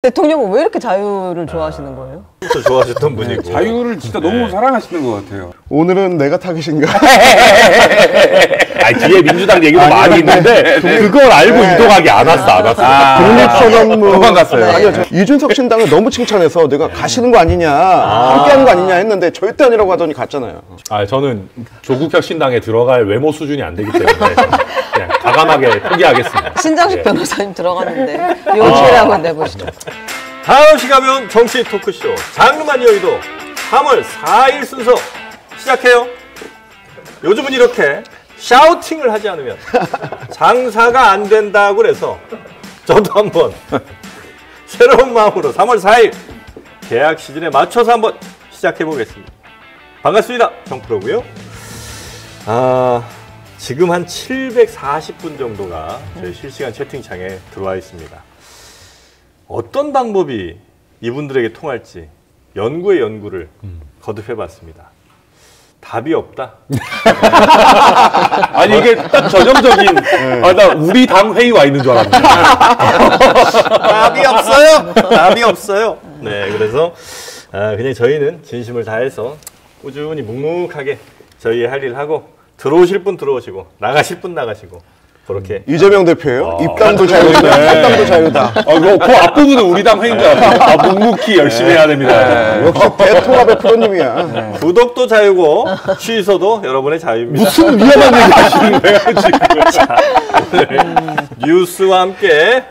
대통령은 왜 이렇게 자유를 좋아하시는 거예요? 또 좋아하셨던 분이고. 자유를 진짜 너무 사랑하시는 것 같아요. 오늘은 내가 타겟인가? 아니, 뒤에 민주당 얘기도 많이 있는데 그걸 알고 이동하기 안 왔어. 독립선언문 도망갔어요. 아니요, 이준석 신당을 너무 칭찬해서 내가 가시는 거 아니냐, 함께하는 거 아니냐 했는데 절대 아니라고 하더니 갔잖아요. 저는 조국혁 신당에 들어갈 외모 수준이 안 되기 때문에 그냥 과감하게 포기하겠습니다. 신장식 변호사님 들어갔는데 요지를 한번 내보시죠. 다음 시간은 정치 토크쇼 장르만 여의도 3월 4일 순서 시작해요. 요즘은 이렇게 샤우팅을 하지 않으면 장사가 안 된다고 그래서 저도 한번 새로운 마음으로 3월 4일 개학 시즌에 맞춰서 한번 시작해 보겠습니다. 반갑습니다. 정프로고요. 지금 한 740분 정도가 저희 실시간 채팅창에 들어와 있습니다. 어떤 방법이 이분들에게 통할지 연구의 연구를 거듭해 봤습니다. 답이 없다. 아니, 이게 딱 전형적인, 나 우리 당 회의 와 있는 줄 알았는데. 답이 없어요. 답이 없어요. 네, 그래서 그냥 저희는 진심을 다해서 꾸준히 묵묵하게 저희의 할 일 하고 들어오실 분 들어오시고 나가실 분 나가시고 그렇게. 이재명 대표예요? 입당도 자유다, 입당도 자유다. 그 앞부분은 우리 당 회의인 줄 알았는데 묵묵히 열심히 해야 됩니다. 역시 대통합의 프로님이야. 구독도 자유고 취소도 여러분의 자유입니다. 무슨 위험한 얘기 하시는 거예요, 지금? 자, 뉴스와 함께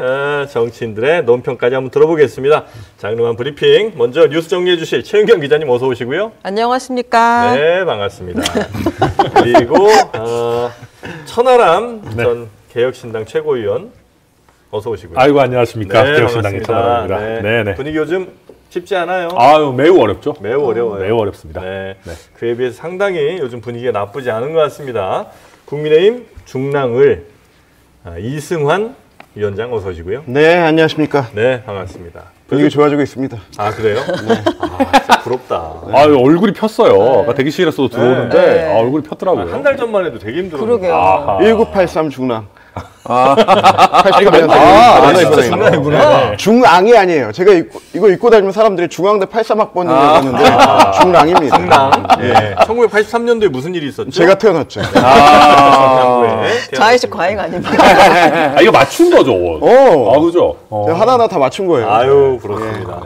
정치인들의 논평까지 한번 들어보겠습니다. 장르만 브리핑. 먼저 뉴스 정리해 주실 최은경 기자님 어서 오시고요. 안녕하십니까. 네, 반갑습니다. 그리고 천하람 전 개혁신당 최고위원 어서 오시고요. 아이고, 안녕하십니까. 네, 개혁신당의 천하람입니다. 네. 네네. 분위기 요즘 쉽지 않아요. 매우 어렵죠. 매우 어려워요. 매우 어렵습니다. 네. 그에 비해서 상당히 요즘 분위기가 나쁘지 않은 것 같습니다. 국민의힘 중랑을 이승환 위원장 어서 오시고요. 네, 안녕하십니까. 네, 반갑습니다. 분위기 좋아지고 있습니다. 아, 그래요? 네. 진짜 부럽다. 얼굴이 폈어요. 아까 대기실에서도 들어오는데 네. 얼굴이 폈더라고요. 한 달 전만 해도 되게 힘들었는데. 그러게요. 1983 중랑. 83년생. 중랑이구나. 중앙이 아니에요. 제가 이거 입고 다니면 사람들이 중앙대 83학번이라고 하는데 중랑입니다. 중랑. 네. 1983년도에 무슨 일이 있었죠? 제가 태어났죠. 자의식 과잉 아닙니까? 이거 맞춘 거죠. 그죠? 제가 하나하나 다 맞춘 거예요. 아유, 부럽습니다.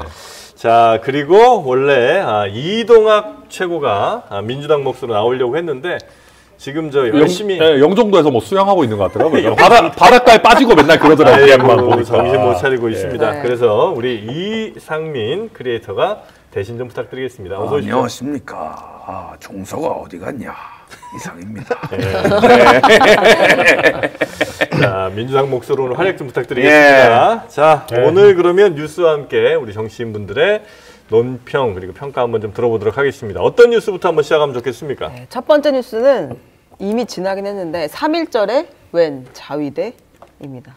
자, 그리고 원래 이동학 최고가 민주당 몫으로 나오려고 했는데 지금 저 열심히 영종도에서 뭐 수영하고 있는 것 같더라고요. 바닷가에 빠지고 맨날 그러더라고요. 정신 못 차리고 있습니다. 네. 그래서 우리 이상민 크리에이터가 대신 좀 부탁드리겠습니다. 어서 오십시오. 안녕하십니까. 종서가 어디 갔냐. 이상입니다. 자, 민주당 몫으로 오늘 활약 좀 부탁드리겠습니다. 자, 오늘 그러면 뉴스와 함께 우리 정치인분들의 논평 그리고 평가 한번 좀 들어보도록 하겠습니다. 어떤 뉴스부터 한번 시작하면 좋겠습니까? 네, 첫 번째 뉴스는 이미 지나긴 했는데 3.1절에 웬 자위대입니다.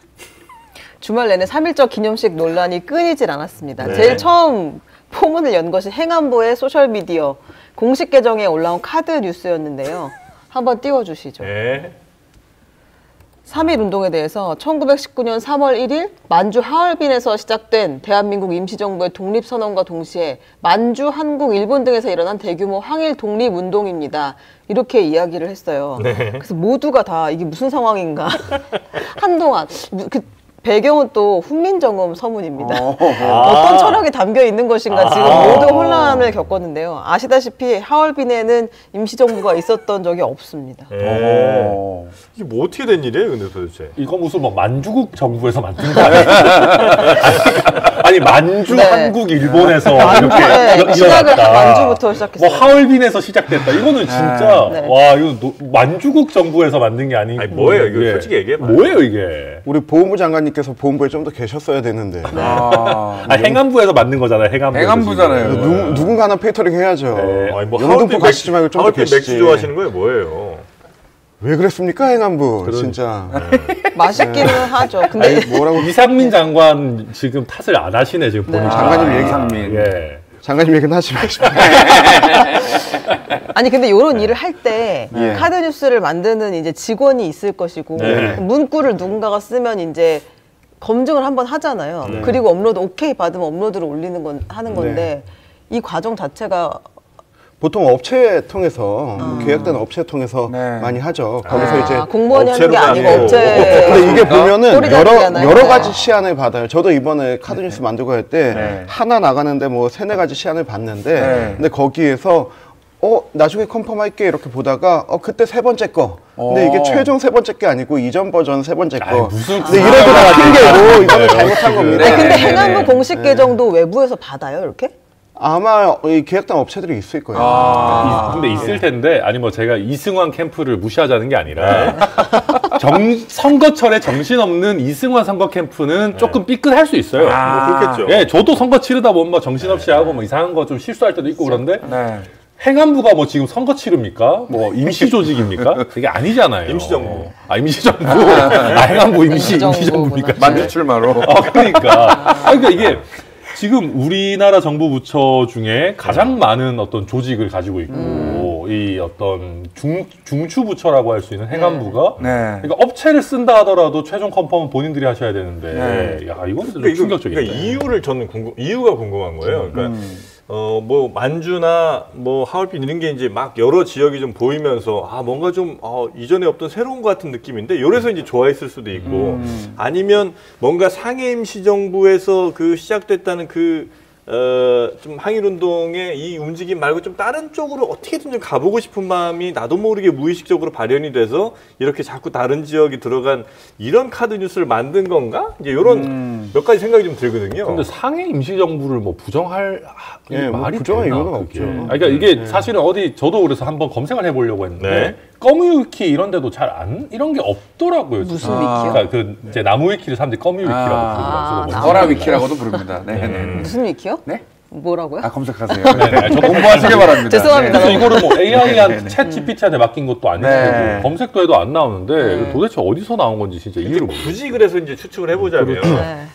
주말 내내 3.1절 기념식 논란이 끊이질 않았습니다. 네. 제일 처음 포문을 연 것이 행안부의 소셜미디어 공식 계정에 올라온 카드 뉴스였는데요. 한번 띄워주시죠. 네. 3.1 운동에 대해서 1919년 3월 1일 만주 하얼빈에서 시작된 대한민국 임시정부의 독립선언과 동시에 만주, 한국, 일본 등에서 일어난 대규모 항일 독립운동입니다. 이렇게 이야기를 했어요. 네. 그래서 모두가 다 이게 무슨 상황인가 한동안 배경은 또 훈민정음 서문입니다. 어떤 철학이 담겨 있는 것인가 지금 모두 혼란을 겪었는데요. 아시다시피 하얼빈에는 임시정부가 있었던 적이 없습니다. 네. 이게 뭐 어떻게 된 일이에요, 근데 도대체? 이거 무슨 뭐 만주국 정부에서 만든 거 아니에요? 아니 만주, 한국, 일본에서 이렇게 시작을 만주부터 시작했어요. 뭐 하얼빈에서 시작됐다. 이거는 진짜 와 이거 만주국 정부에서 만든 게 아니고. 아니 뭐예요? 이거 솔직히 얘기해봐요. 뭐예요 이게? 우리 보훈부 장관님께서 보훈부에 좀 더 계셨어야 되는데. 행안부에서 만든 거잖아요. 행안부잖아요. 누군가 하나 페이터링 해야죠. 아니 뭐 영등포 가시지 말고 좀 더 하얼빈 계시지. 맥주 좋아하시는 거예요? 뭐예요? 왜 그랬습니까, 행안부? 진짜. 맛있기는 하죠. 근데 뭐라고 이상민 장관 지금 탓을 안 하시네 지금 보니까. 장관님 얘기 이상민. 예. 장관님 얘기는 하지 마시고. 아니 근데 이런 일을 할 때 예. 카드 뉴스를 만드는 이제 직원이 있을 것이고 네. 문구를 누군가가 쓰면 이제 검증을 한번 하잖아요. 그리고 업로드 오케이 받으면 업로드를 올리는 하는 건데 이 과정 자체가 보통 업체 통해서 계약된 업체 통해서 많이 하죠. 거기서 이제 공무원이 하는 게 업체로가 아니고 아니고. 업체. 근데 이게 보면은 꼬리다리잖아요. 여러 가지 시안을 받아요. 저도 이번에 카드뉴스 만들고 할 때 하나 나가는데 뭐 3-4가지 시안을 봤는데 근데 거기에서 나중에 컨펌할게 이렇게 보다가 그때 3번째 거. 근데 이게 최종 3번째 게 아니고 이전 버전 3번째 거. 근데 이래도 핑계로 이거는 잘못한 겁니다. 아니, 근데 행안부 공식 계정도 외부에서 받아요, 이렇게? 아마 이 계약된 업체들이 있을 거예요. 근데 있을 텐데, 아니 뭐 제가 이승환 캠프를 무시하자는 게 아니라 선거철에 정신없는 이승환 선거 캠프는 조금 삐끗할 수 있어요. 뭐 그렇겠죠. 예, 저도 선거 치르다 보면 뭐 정신없이 하고 뭐 이상한 거 좀 실수할 때도 있고 그런데 행안부가 뭐 지금 선거 치릅니까? 뭐 임시 조직입니까? 그게 아니잖아요. 임시정부. 임시정부. 행안부 임시정부입니까? 만주 출마로. 그러니까 이게 지금 우리나라 정부 부처 중에 가장 많은 어떤 조직을 가지고 있고 이 어떤 중추부처라고 할 수 있는 행안부가 그러니까 업체를 쓴다 하더라도 최종 컨펌은 본인들이 하셔야 되는데 야 이건 좀 충격적이다. 그러니까 이유가 궁금한 거예요. 그러니까 뭐 만주나 뭐 하얼빈 이런 게 이제 막 여러 지역이 좀 보이면서 뭔가 좀 이전에 없던 새로운 것 같은 느낌인데 요래서 이제 좋아했을 수도 있고 아니면 뭔가 상해임시정부에서 그 시작됐다는 좀 항일운동의 이 움직임 말고 좀 다른 쪽으로 어떻게든 좀 가보고 싶은 마음이 나도 모르게 무의식적으로 발현이 돼서 이렇게 자꾸 다른 지역이 들어간 이런 카드 뉴스를 만든 건가? 이제 이런 몇 가지 생각이 좀 들거든요. 근데 상해 임시정부를 뭐 부정할 말이 부정할 되나, 이유는 그게. 없죠. 그러니까 이게 사실은 저도 그래서 한번 검색을 해보려고 했는데 거뮤위키 이런 데도 잘 이런 게 없더라고요. 무슨 위키요? 그러니까 이제 나무 위키를 사람들이 거뮤위키라고 부르더라고요. 허라 위키라고도 부릅니다. 무슨 위키요? 네? 뭐라고요? 검색하세요. 저 공부하시길 바랍니다. 죄송합니다. 그래서 이거를 뭐 AI한 챗 GPT한테 맡긴 것도 아니고 검색도 해도 안 나오는데 도대체 어디서 나온 건지 진짜 이유를 모르겠어요. 굳이 그래서 이제 추측을 해보자면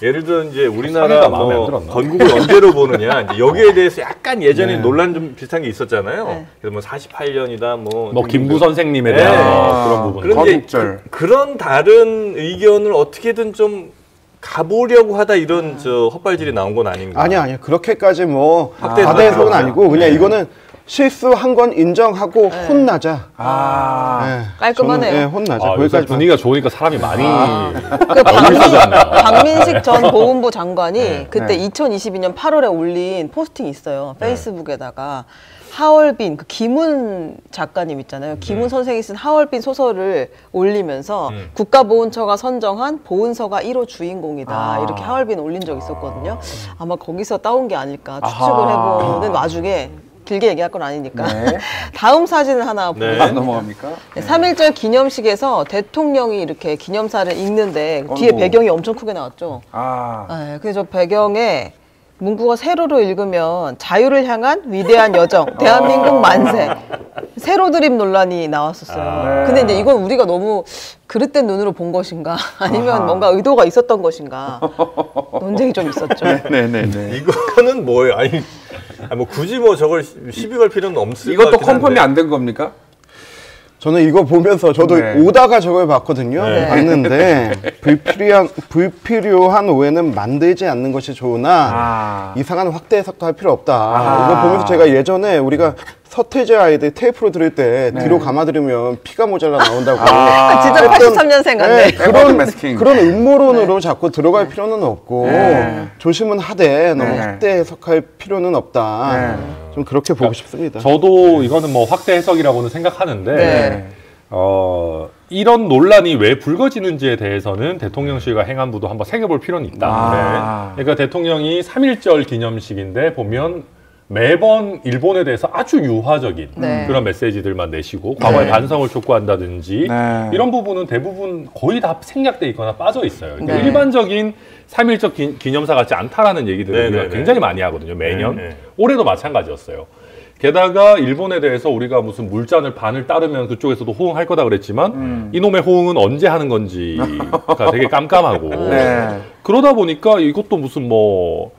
예를 들어 이제 사례가 우리나라 마음에 안 뭐 들었나? 건국을 언제로 보느냐 이제 여기에 대해서 약간 예전에 논란 좀 비슷한 게 있었잖아요. 그래서 뭐 48년이다 뭐 김구 선생님에 대한 그런 부분. 그런데 건국절. 그런 다른 의견을 어떻게든 좀 가보려고 하다 이런 헛발질이 나온 건 아닌가? 아니야. 그렇게까지 뭐 확대 과대 해석은 해석은 아니고 그냥 이거는 실수한 건 인정하고 혼나자. 깔끔하네요. 저는, 혼나자. 요새 거기까지 분위기가 좋으니까 사람이 많이 그 박민식 전 보훈부 장관이 그때 2022년 8월에 올린 포스팅이 있어요. 페이스북에다가 하얼빈 그 김훈 작가님 있잖아요. 김훈 선생이 쓴 하얼빈 소설을 올리면서 국가보훈처가 선정한 보훈서가 1호 주인공이다. 이렇게 하얼빈 올린 적이 있었거든요. 아마 거기서 따온 게 아닐까 추측을 해보는 와중에 길게 얘기할 건 아니니까 다음 사진을 하나 보면 넘어갑니까? 3.1절 기념식에서 대통령이 이렇게 기념사를 읽는데 뒤에 배경이 엄청 크게 나왔죠. 그래서 저 배경에 문구가 세로로 읽으면 자유를 향한 위대한 여정, 대한민국 만세. 세로 드립 논란이 나왔었어요. 근데 이제 이건 우리가 너무 그릇된 눈으로 본 것인가 아니면 뭔가 의도가 있었던 것인가 논쟁이 좀 있었죠. 이거는 뭐예요? 아니 뭐 굳이 뭐 저걸 시비 걸 필요는 없을 것 이것도 같긴 한데. 컨펌이 안 된 겁니까? 저는 이거 보면서 저도 오다가 저걸 봤거든요. 봤는데 불필요한 오해는 만들지 않는 것이 좋으나 이상한 확대 해석도 할 필요 없다. 이거 보면서 제가 예전에 우리가 서태지 아이들 테이프로 들을 때 뒤로 감아 들으면 피가 모자라 나온다고. 진짜 83년생 같네. 그런 음모론으로 자꾸 들어갈 필요는 없고 조심은 하되 너무 확대 해석할 필요는 없다. 좀 그렇게 보고 싶습니다. 저도 이거는 뭐 확대 해석이라고는 생각하는데 이런 논란이 왜 불거지는지에 대해서는 대통령실과 행안부도 한번 새겨볼 필요는 있다. 그러니까 대통령이 3.1절 기념식인데 보면 매번 일본에 대해서 아주 유화적인 그런 메시지들만 내시고 과거의 반성을 촉구한다든지 이런 부분은 대부분 거의 다 생략돼 있거나 빠져 있어요. 그러니까 일반적인 3.1절 기념사 같지 않다라는 얘기들을 우리가 굉장히 많이 하거든요. 매년. 올해도 마찬가지였어요. 게다가 일본에 대해서 우리가 무슨 물잔을 반을 따르면 그쪽에서도 호응할 거다 그랬지만 이놈의 호응은 언제 하는 건지가 되게 깜깜하고 그러다 보니까 이것도 무슨 뭐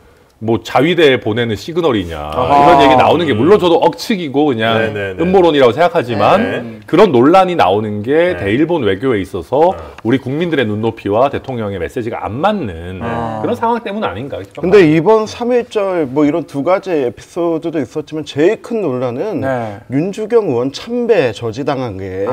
뭐 자위대에 보내는 시그널이냐 이런 얘기 나오는 게 물론 저도 억측이고 그냥 네네네. 음모론이라고 생각하지만 네. 그런 논란이 나오는 게 네. 대일본 외교에 있어서 우리 국민들의 눈높이와 대통령의 메시지가 안 맞는 그런 상황 때문 아닌가. 근데 이번 3.1절 뭐 이런 두 가지 에피소드도 있었지만 제일 큰 논란은 윤주경 의원 참배 저지당한 게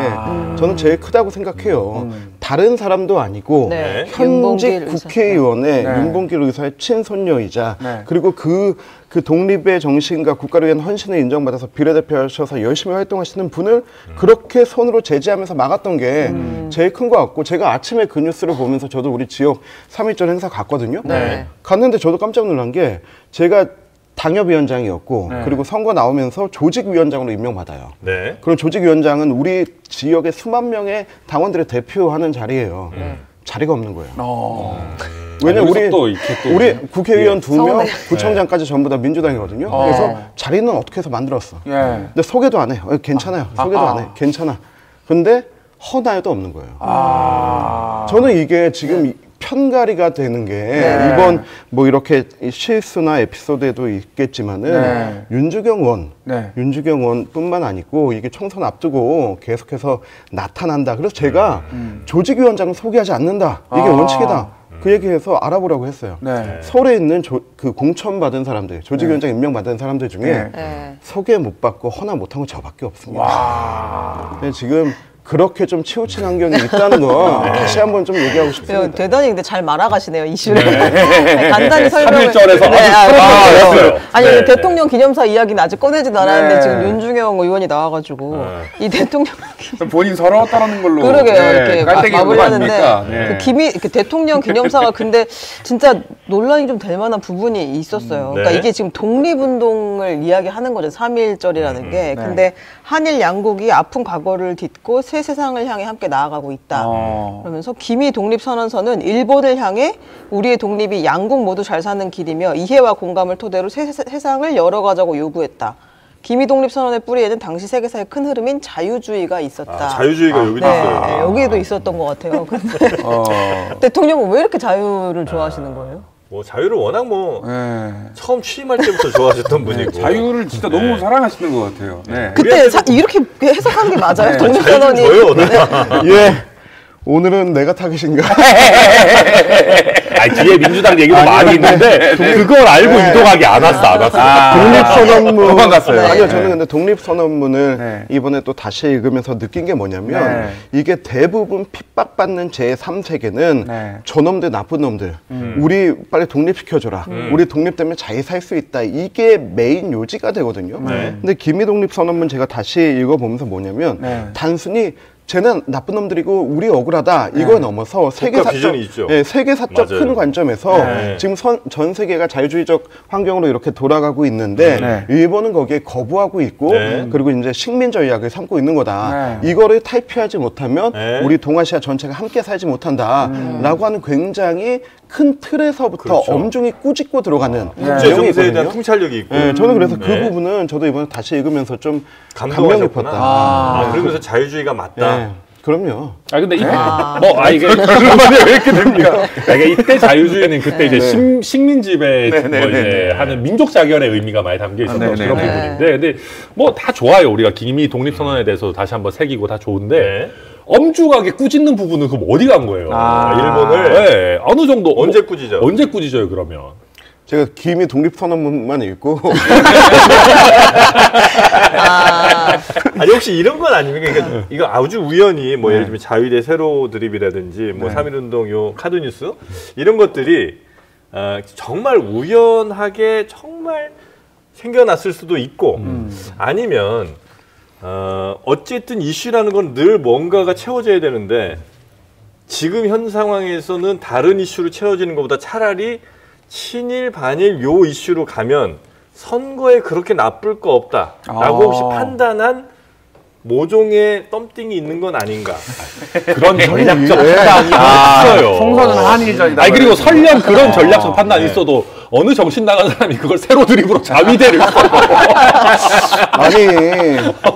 저는 제일 크다고 생각해요. 다른 사람도 아니고 네. 현직 윤봉길 국회의원의 윤봉길 의사의 친손녀이자 그리고 그 독립의 정신과 국가를 위한 헌신을 인정받아서 비례대표하셔서 열심히 활동하시는 분을 그렇게 손으로 제지하면서 막았던 게 제일 큰 것 같고, 제가 아침에 그 뉴스를 보면서 저도 우리 지역 3.1절 행사 갔거든요. 갔는데 저도 깜짝 놀란 게 제가 당협위원장이었고 그리고 선거 나오면서 조직위원장으로 임명받아요. 그럼 조직위원장은 우리 지역의 수만 명의 당원들을 대표하는 자리예요. 자리가 없는 거예요. 왜냐면 우리 국회의원 2명, 구청장까지 전부 다 민주당이거든요. 그래서 자리는 어떻게 해서 만들었어. 근데 소개도 안 해. 괜찮아요. 소개도 안 해. 괜찮아. 근데 허나에도 없는 거예요. 저는 이게 지금 편가리가 되는 게 이번 뭐 이렇게 실수나 에피소드에도 있겠지만은 윤주경 의원뿐만 아니고 이게 총선 앞두고 계속해서 나타난다. 그래서 제가 조직위원장을 소개하지 않는다. 이게 원칙이다. 그 얘기해서 알아보라고 했어요. 서울에 있는 그 공천받은 사람들, 조직위원장 임명받은 사람들 중에 소개 못 받고 허나 못한 건 저밖에 없습니다. 근데 지금 그렇게 좀 치우친 환경이 있다는 거 다시 한번 좀 얘기하고 싶습니다. 대단히 근데 잘 말아가시네요, 이슈를. 간단히 설명을. 3.1절에서 아니, 대통령 기념사 이야기는 아직 꺼내지도 않았는데 지금 윤주경 의원이 나와가지고 이 대통령 본인 서러웠다는 걸로 그러게요. 이렇게 마무리하는데 그 그 대통령 기념사가 근데 진짜 논란이 좀 될 만한 부분이 있었어요. 그러니까 이게 지금 독립운동을 이야기하는 거죠. 3.1절이라는 게. 근데 한일 양국이 아픈 과거를 딛고 새 세상을 향해 함께 나아가고 있다. 그러면서 기미 독립선언서는 일본을 향해 우리의 독립이 양국 모두 잘 사는 길이며 이해와 공감을 토대로 새 세상을 열어가자고 요구했다. 기미 독립선언의 뿌리에는 당시 세계사의 큰 흐름인 자유주의가 있었다. 자유주의가 여기도 있어요. 네, 여기에도 있었던 것 같아요. 근데 대통령은 왜 이렇게 자유를 좋아하시는 거예요? 뭐 자유를 워낙 처음 취임할 때부터 좋아하셨던 분이고 자유를 진짜 너무 사랑하시는 것 같아요. 그때 이렇게 해석하는 게 맞아요? 독립선언이. 예. 오늘은 내가 타겟인가? 아니, 뒤에 민주당 얘기도 많이 있는데 그걸 알고 이동하기 안 왔어. 독립선언문 도망갔어요. 아니요, 저는 근데 독립선언문을 이번에 또 다시 읽으면서 느낀 게 뭐냐면 이게 대부분 핍박받는 제3세계는 저놈들 나쁜 놈들 우리 빨리 독립시켜줘라. 우리 독립 때문에 잘 살 수 있다. 이게 메인 요지가 되거든요. 근데 기미독립선언문 제가 다시 읽어보면서 뭐냐면 단순히 쟤는 나쁜 놈들이고 우리 억울하다 이걸 넘어서 세계사적 큰 관점에서 지금 전 세계가 자유주의적 환경으로 이렇게 돌아가고 있는데 일본은 거기에 거부하고 있고 그리고 이제 식민 전략을 삼고 있는 거다. 이거를 탈피하지 못하면 우리 동아시아 전체가 함께 살지 못한다라고 하는 굉장히 큰 틀에서부터 엄중히 꾸짖고 들어가는 내용이 있거든요. 대한 통찰력이 있고. 저는 그래서 그 부분은 저도 이번에 다시 읽으면서 좀 감명 깊었다. 그러면서 자유주의가 맞다. 그럼요. 근데 이게 이게 왜 이렇게 됩니까? 이때 자유주의는 그때 이제 식민지배 이제 하는 민족 자결의 의미가 많이 담겨 있었던 그런 부분인데, 근데 뭐 다 좋아요. 우리가 기미 독립선언에 대해서 다시 한번 새기고 다 좋은데. 엄중하게 꾸짖는 부분은 그럼 어디 간 거예요? 일본을 어느 정도 언제 꾸짖어요? 언제 꾸짖어요 그러면? 제가 기미 독립선언문만 읽고 아니 혹시 이런 건 아닙니까? 그러니까 이거 아주 우연히 뭐 예를 들면 자위대 세로 드립이라든지 뭐 3.1운동 요 카드뉴스 이런 것들이 정말 우연하게 정말 생겨났을 수도 있고 아니면 어쨌든 이슈라는 건 늘 뭔가가 채워져야 되는데 지금 현 상황에서는 다른 이슈로 채워지는 것보다 차라리 친일 반일 요 이슈로 가면 선거에 그렇게 나쁠 거 없다라고 혹시 판단한 모종의 덤띵이 있는 건 아닌가? 그런 전략적 판단이 있어요. 총선은 한일전이다. 그리고 설령 그런 전략적 판단이 있어도 어느 정신 나간 사람이 그걸 세로 드립으로 자위대를 아니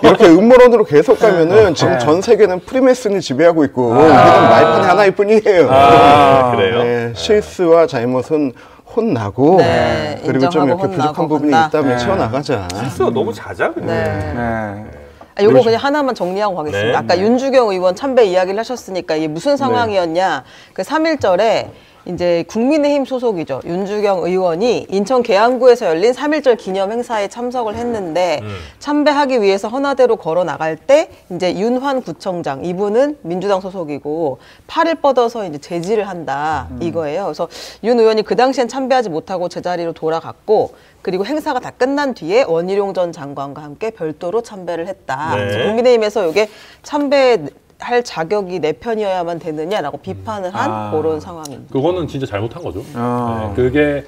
이렇게 음모론으로 계속 가면은 지금 전 세계는 프리메슨이 지배하고 있고 우리는 말판이 하나일 뿐이에요. 그래요? 실수와 잘못은 혼나고 네, 그리고 좀 이렇게 인정하고 부족한 혼나고 부분이 한다. 있다면 네. 채워나가자. 실수가 너무 잦아 근데. 네. 요거 그냥 하나만 정리하고 가겠습니다. 네. 아까 윤주경 의원 참배 이야기를 하셨으니까 이게 무슨 상황이었냐. 그 3.1절에 이제 국민의힘 소속이죠. 윤주경 의원이 인천 계양구에서 열린 3.1절 기념 행사에 참석을 했는데 참배하기 위해서 헌화대로 걸어 나갈 때 이제 윤환 구청장 이분은 민주당 소속이고 팔을 뻗어서 이제 제지를 한다 이거예요. 그래서 윤 의원이 그 당시엔 참배하지 못하고 제자리로 돌아갔고 그리고 행사가 다 끝난 뒤에 원희룡 전 장관과 함께 별도로 참배를 했다. 네. 그래서 국민의힘에서 이게 참배할 자격이 내 편이어야만 되느냐라고 비판을 한 그런 상황입니다. 그거는 진짜 잘못한 거죠. 네, 그게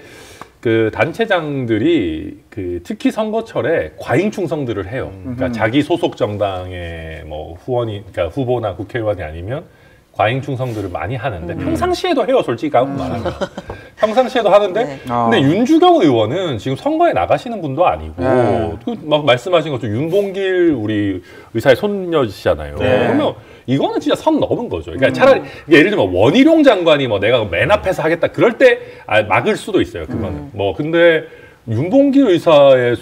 그 단체장들이 그 특히 선거철에 과잉 충성들을 해요. 그러니까 자기 소속 정당의 뭐 후원이, 그러니까 후보나 국회의원이 아니면 과잉 충성들을 많이 하는데 평상시에도 해요, 솔직히 말하면. 평상시에도 하는데 네. 근데 윤주경 의원은 지금 선거에 나가시는 분도 아니고 그 막 말씀하신 것처럼 윤봉길 우리 의사의 손녀시잖아요. 그러면 이거는 진짜 선 넘은 거죠. 그러니까 차라리 예를 들면 원희룡 장관이 뭐 내가 맨 앞에서 하겠다 그럴 때 막을 수도 있어요. 그거는 뭐 근데 윤봉길 의사의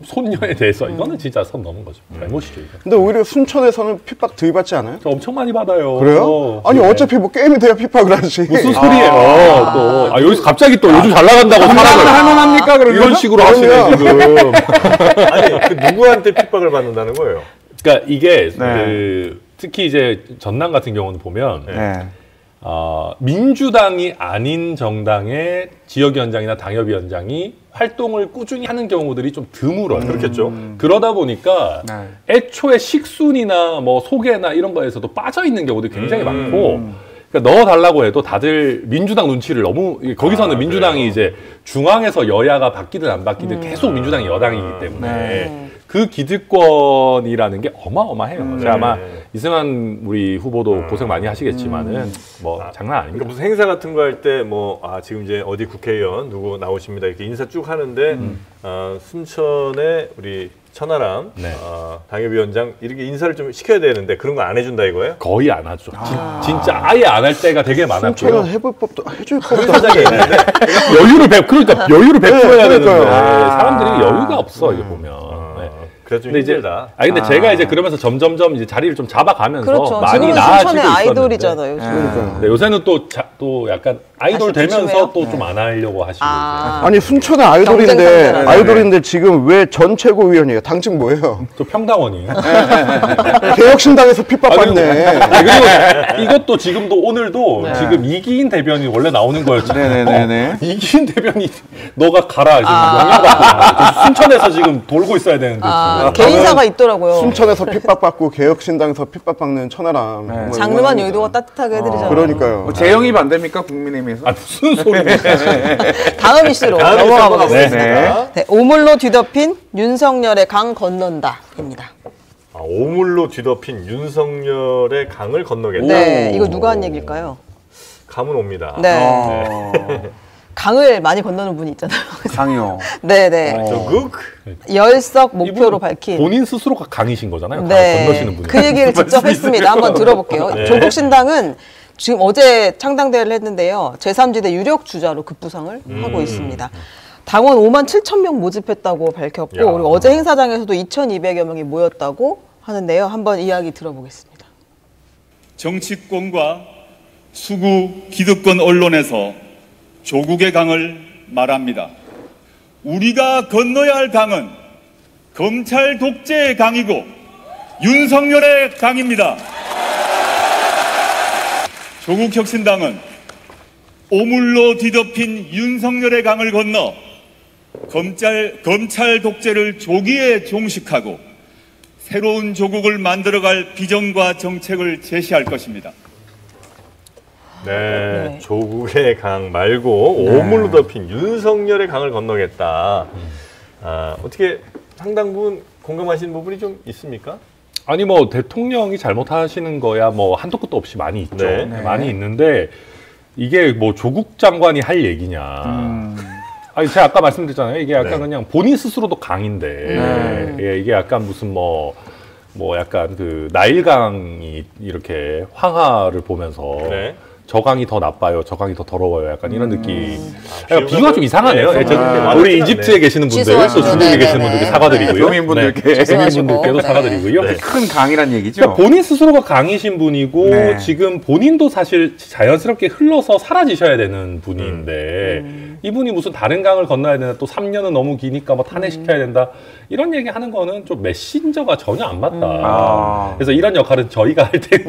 손녀에 대해서 이거는 진짜 선 넘은 거죠. 잘못이죠. 이거. 근데 오히려 순천에서는 핍박 덜 받지 않아요? 저 엄청 많이 받아요. 그래요? 아니 네. 어차피 뭐 게임이 돼야 핍박을 하지. 무슨 소리예요? 또 여기서 갑자기 또 요즘 잘 나간다고 사람을 할만합니까 그러면? 이런 식으로 하시네 지금. 아니 그 누구한테 핍박을 받는다는 거예요? 그러니까 이게 그 특히 이제 전남 같은 경우는 보면 민주당이 아닌 정당의 지역위원장이나 당협위원장이 활동을 꾸준히 하는 경우들이 좀 드물어요. 그렇겠죠. 그러다 보니까 애초에 식순이나 뭐 소개나 이런 거에서도 빠져 있는 경우들이 굉장히 많고 그러니까 넣어달라고 해도 다들 민주당 눈치를 너무 거기서는 민주당이 이제 중앙에서 여야가 바뀌든 안 바뀌든 계속 민주당이 여당이기 때문에 그 기득권이라는 게 어마어마해요. 제가 아마 이승환 우리 후보도 고생 많이 하시겠지만은 뭐 장난 아닙니다. 그러니까 무슨 행사 같은 거 할 때 뭐 지금 이제 어디 국회의원 누구 나오십니다 이렇게 인사 쭉 하는데 순천에 우리 천하람 당협위원장 이렇게 인사를 좀 시켜야 되는데 그런 거 안 해준다 이거예요? 거의 안 하죠. 진짜 아예 안 할 때가 되게 많았고요. 순천은 해볼 법도 해줄 법도 사장이 있는데 그러니까 여유를 베풀어야 되는데 그러니까요. 사람들이 여유가 없어 이거 보면. 그래서 좀 근데 이제 힘들다. 근데 제가 이제 그러면서 점점점 이제 자리를 좀 잡아가면서 그렇죠. 많이 지금은 나아지고 순천의 있었는데. 아이돌이잖아요. 지금. 네, 요새는 또 약간 아이돌 다시 되면서 부추해요? 또 좀 안 하려고 하시고 아니 순천은 경쟁 상대라는 아이돌인데 지금 왜 전 최고위원이에요? 당직 뭐예요? 또 평당원이. 개혁신당에서 핍박받네. 그리고 이것도 지금도 오늘도 지금 이기인 대변인 원래 나오는 거였잖아요. 이기인 대변인 너가 가라 지금 명령받고 순천에서 지금 돌고 있어야 되는데 지금. 개인사가 있더라고요. 순천에서 핍박받고 개혁신당에서 핍박받는 천하람. 뭐 장르만 응원합니다. 여의도가 따뜻하게 해드리잖아요. 그러니까요. 뭐 재영입 안 됩니까 국민의힘에서? 무슨 소리야. 다음 이슈로 다음 이슈 넘어가 넘어가겠습니다. 보겠습니다. 네, 오물로 뒤덮인 윤석열의 강 건넌다입니다. 오물로 뒤덮인 윤석열의 강을 건너겠다. 네, 이거 누가 한 얘기일까요? 감은 옵니다. 네. 강을 많이 건너는 분이 있잖아요. 강요. 네네. 적극 열석 목표로 이분 밝힌. 본인 스스로가 강이신 거잖아요. 네. 건너시는 분이. 그 얘기를 직접 했습니다. 한번 들어볼게요. 네. 조국신당은 지금 어제 창당대회를 했는데요. 제3지대 유력 주자로 급부상을 하고 있습니다. 당원 5만 7천 명 모집했다고 밝혔고 야. 그리고 어제 행사장에서도 2,200여 명이 모였다고 하는데요. 한번 이야기 들어보겠습니다. 정치권과 수구 기득권 언론에서 조국의 강을 말합니다. 우리가 건너야 할 강은 검찰 독재의 강이고 윤석열의 강입니다. 조국혁신당은 오물로 뒤덮인 윤석열의 강을 건너 검찰 독재를 조기에 종식하고 새로운 조국을 만들어갈 비전과 정책을 제시할 것입니다. 네, 조국의 강 말고 오물로 덮인 윤석열의 강을 건너겠다. 어떻게 상당분 공감하시는 부분이 좀 있습니까? 아니 뭐 대통령이 잘못하시는 거야 뭐 한도 끝도 없이 많이 있죠. 네. 많이 있는데 이게 뭐 조국 장관이 할 얘기냐. 아니 제가 아까 말씀드렸잖아요. 이게 약간 그냥 본인 스스로도 강인데 예, 이게 약간 무슨 뭐 약간 그 나일강이 이렇게 황하를 보면서 저강이 더 나빠요, 저강이 더 더러워요, 약간 이런 느낌. 그러니까 비유가 좀 이상하네요. 우리 이집트에 계시는 분들, 또 중국에 계시는 분들께 사과드리고요. 교민분들께도 사과드리고요. 큰 강이란 얘기죠. 그러니까 본인 스스로가 강이신 분이고 지금 본인도 사실 자연스럽게 흘러서 사라지셔야 되는 분인데 이분이 무슨 다른 강을 건너야 되나, 또 3년은 너무 기니까 뭐 탄핵시켜야 된다, 이런 얘기 하는 거는 좀 메신저가 전혀 안 맞다. 그래서 이런 역할은 저희가 할 테니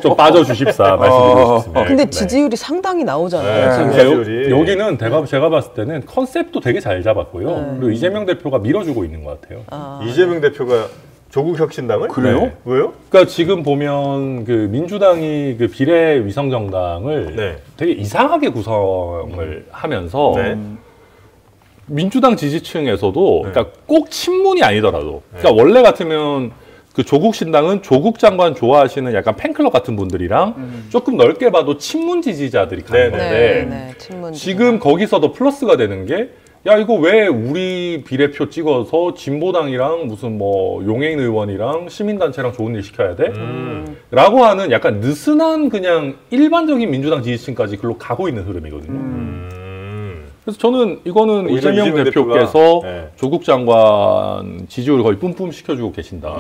좀 빠져주십사 말씀드리고 싶습니다. 근데 지지율이 상당히 나오잖아요. 지지율이. 여기는 제가 봤을 때는 컨셉도 되게 잘 잡았고요. 그리고 이재명 대표가 밀어주고 있는 것 같아요. 이재명 대표가 조국 혁신당을? 그래요? 네. 왜요? 그러니까 지금 보면 그 민주당이 그 비례 위성 정당을 되게 이상하게 구성을 하면서 민주당 지지층에서도 그러니까 꼭 친문이 아니더라도, 그러니까 원래 같으면 그 조국 신당은 조국 장관 좋아하시는 약간 팬클럽 같은 분들이랑 조금 넓게 봐도 친문 지지자들이 가는 건데 지금 거기서도 플러스가 되는 게, 야 이거 왜 우리 비례표 찍어서 진보당이랑 무슨 뭐 용해인 의원이랑 시민단체랑 좋은 일 시켜야 돼? 라고 하는 약간 느슨한 그냥 일반적인 민주당 지지층까지 글로 가고 있는 흐름이거든요. 그래서 저는 이거는 이재명 대표께서 조국 장관 지지율을 거의 뿜뿜 시켜주고 계신다.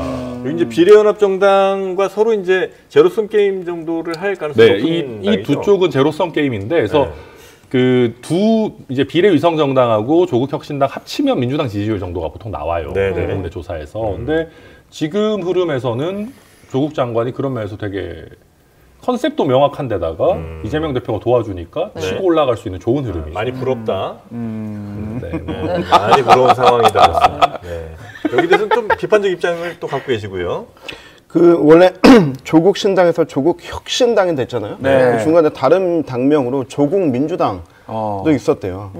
이제 비례연합정당과 서로 이제 제로섬 게임 정도를 할 가능성이 높은 이 두 쪽은 제로섬 게임인데, 그래서 그 두 이제 비례 위성 정당하고 조국 혁신당 합치면 민주당 지지율 정도가 보통 나와요. 공대 조사에서. 근데 지금 흐름에서는 조국 장관이 그런 면에서 되게 컨셉도 명확한 데다가 이재명 대표가 도와주니까 치고 올라갈 수 있는 좋은 흐름이죠. 많이 부럽다. 많이 부러운 상황이다. 여기 대해서는 좀 비판적 입장을 또 갖고 계시고요. 그 원래 조국 신당에서 조국 혁신당이 됐잖아요. 그 중간에 다른 당명으로 조국 민주당 도 있었대요.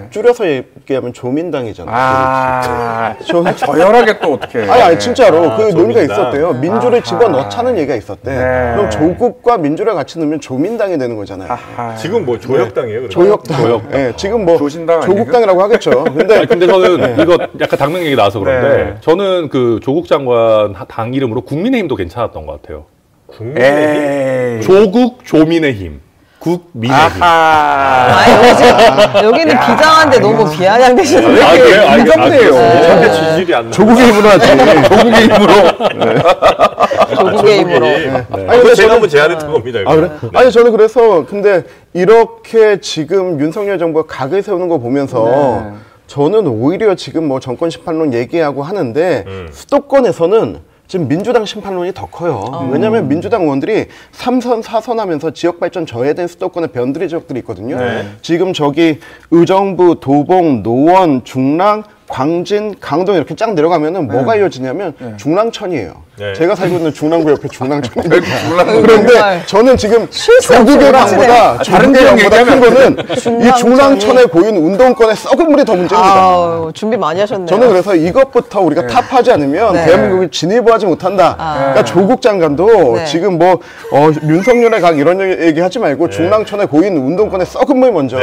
줄여서 얘기하면 조민당이잖아요. 저열하게 또 어떻게? 아니 진짜로 그 논의가 있었대요. 민주를 집어넣자는 얘기가 있었대. 그럼 조국과 민주를 같이 넣으면 조민당이 되는 거잖아요. 지금 뭐 조혁당이에요? 조혁당. 네, 지금 뭐 조신당 조국당이라고 하겠죠. 근데 저는 이거 약간 당명 얘기 나와서 그런데 저는 그 조국 장관 당 이름으로 국민의힘도 괜찮았던 것 같아요. 조국 조민의힘. 국민의힘. 여기는 비장한데 너무 비아냥되시는 왜 이렇게 인정돼요. 절대 지지율이 안 나. 조국의 힘으로 하지. 조국의 힘으로. 조국의 힘으로. 아니, 근데 제가 한번 제안했던 겁니다. 아, 그래? 아니, 저는 그래서, 근데 이렇게 지금 윤석열 정부가 각을 세우는 거 보면서 저는 오히려 지금 뭐 정권 심판론 얘기하고 하는데 수도권에서는 지금 민주당 심판론이 더 커요. 왜냐하면 민주당 의원들이 3선, 4선 하면서 지역발전 저해된 수도권에 변두리 지역들이 있거든요. 지금 저기 의정부, 도봉, 노원, 중랑, 광진, 강동 이렇게 쫙 내려가면은 뭐가 이어지냐면 중랑천이에요. 제가 살고 있는 중랑구 옆에 중랑천인데 그런데 저는 지금 조국의 강보다 다른 지역보다 큰 거는 이 중랑천에 고인 운동권의 썩은 물이 더 문제입니다. 준비 많이 하셨네요. 저는 그래서 이것부터 우리가 탑하지 않으면 대한민국이 진입하지 못한다. 그러니까 조국 장관도 지금 뭐 윤석열의 각 이런 얘기 하지 말고 중랑천에 고인 운동권의 썩은 물 먼저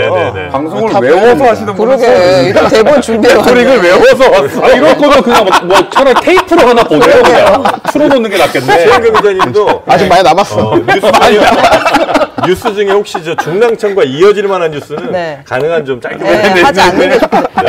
방송을 외워서 하시는 분은 그러게 이런 대본 준비해. 외워서 왔어. 이럴 거면 그냥 뭐 차라리 테이프로 하나 보내요. 그냥 풀어놓는 게 낫겠네. 최영경 기자님도 아직 많이 남았어. 뉴스 중에 혹시 저 중랑천과 이어질 만한 뉴스는 가능한 좀 짧게 하지 않는 게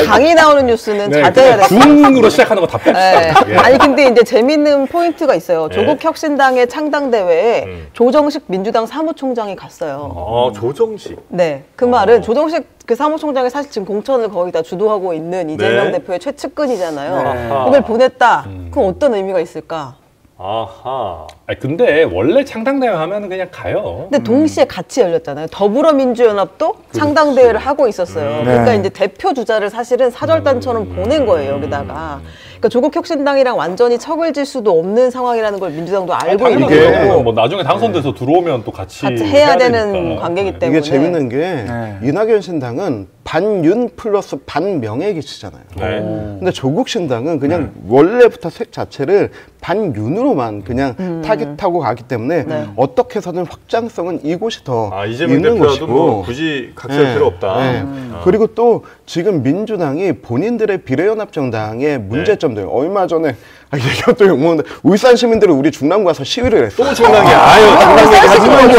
강의 나오는 뉴스는 자제해야 돼요. 중으로 시작하는 거 다 뺍시다. 아니 근데 이제 재밌는 포인트가 있어요. 조국 혁신당의 창당 대회에 조정식 민주당 사무총장이 갔어요. 조정식. 네, 그 말은 조정식 그 사무총장이 사실 지금 공천을 거의 다 주도하고 있는 이재명 대표의 최측근이잖아요. 그걸 보냈다. 그럼 어떤 의미가 있을까? 아하. 아니, 근데 원래 창당대회 하면 그냥 가요. 근데 동시에 같이 열렸잖아요. 더불어민주연합도 창당대회를 하고 있었어요. 그러니까 이제 대표 주자를 사실은 사절단처럼 보낸 거예요, 여기다가. 그러니까 조국 혁신당이랑 완전히 척을 질 수도 없는 상황이라는 걸 민주당도 알고 있는 거고. 뭐 나중에 당선돼서 들어오면 또 같이 해야 되는 관계이기 때문에. 이게 재밌는 게 이낙연 신당은 반윤 플러스 반명예 기치잖아요. 근데 조국 신당은 그냥 원래부터 색 자체를 반윤으로만 그냥 타깃하고 가기 때문에 어떻게 해서든 확장성은 이곳이 더 있는 것이고 뭐 굳이 각색할 필요 없다. 그리고 또 지금 민주당이 본인들의 비례연합정당의 문제점들 얼마 전에 이것도 욕먹는데 울산 시민들은 우리 중랑구 가서 시위를 했어요. 또 중랑이야. 아유, 중랑구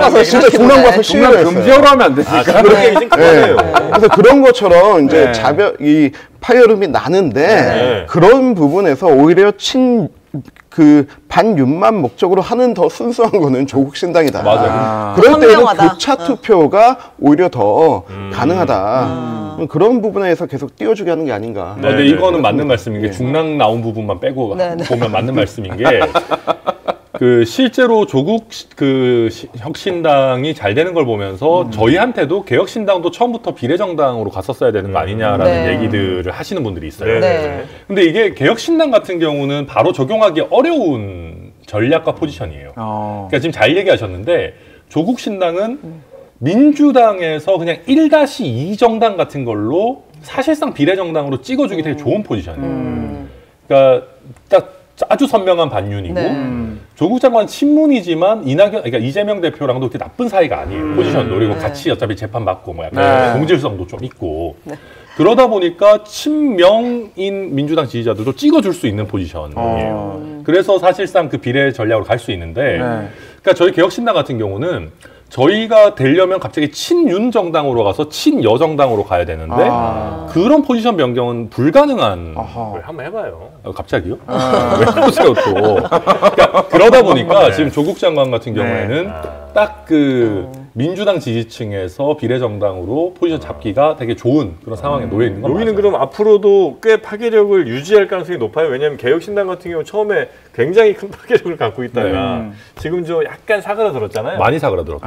가서 진짜 중랑구 가서 시위를 했어요. 금지어로 하면 안 되니까. 그런 얘기 좀 그만해요. 그래서 그런 것처럼 이제 이 파열음이 나는데 그런 부분에서 오히려 반윤만 목적으로 하는 더 순수한 거는 조국 신당이다. 맞아요. 그럴 때는 선명하다. 교차 투표가 오히려 더 가능하다. 그런 부분에서 계속 띄워주게 하는 게 아닌가. 근데 이거는 맞는 말씀인 게 중랑 나온 부분만 빼고 보면 맞는 말씀인 게 실제로 조국 혁신당이 잘 되는 걸 보면서 저희한테도 개혁신당도 처음부터 비례정당으로 갔었어야 되는 거 아니냐라는 얘기들을 하시는 분들이 있어요. 근데 이게 개혁신당 같은 경우는 바로 적용하기 어려운 전략과 포지션이에요. 그러니까 지금 잘 얘기하셨는데 조국 신당은 민주당에서 그냥 1-2 정당 같은 걸로 사실상 비례정당으로 찍어주기 되게 좋은 포지션이에요. 그러니까 딱 아주 선명한 반윤이고 조국 장관 친문이지만 그러니까 이재명 대표랑도 그렇게 나쁜 사이가 아니에요. 포지션도. 그리고 같이 어차피 재판 받고 뭐 약간 동질성도 좀 있고. 그러다 보니까 친명인 민주당 지지자들도 찍어줄 수 있는 포지션이에요. 그래서 사실상 그 비례 전략으로 갈 수 있는데 그러니까 저희 개혁신당 같은 경우는 저희가 되려면 갑자기 친윤 정당으로 가서 친여 정당으로 가야 되는데 그런 포지션 변경은 불가능한. 한번 해봐요. 갑자기요? 왜 보세요 또? 그러다 보니까 지금 조국 장관 같은 경우에는 딱 민주당 지지층에서 비례정당으로 포지션 잡기가 되게 좋은 그런 상황에 놓여 있는 건 여기는 맞아요. 그럼 앞으로도 꽤 파괴력을 유지할 가능성이 높아요. 왜냐하면 개혁신당 같은 경우 처음에 굉장히 큰 파괴력을 갖고 있다가 지금 좀 약간 사그라들었잖아요. 많이 사그라들었고.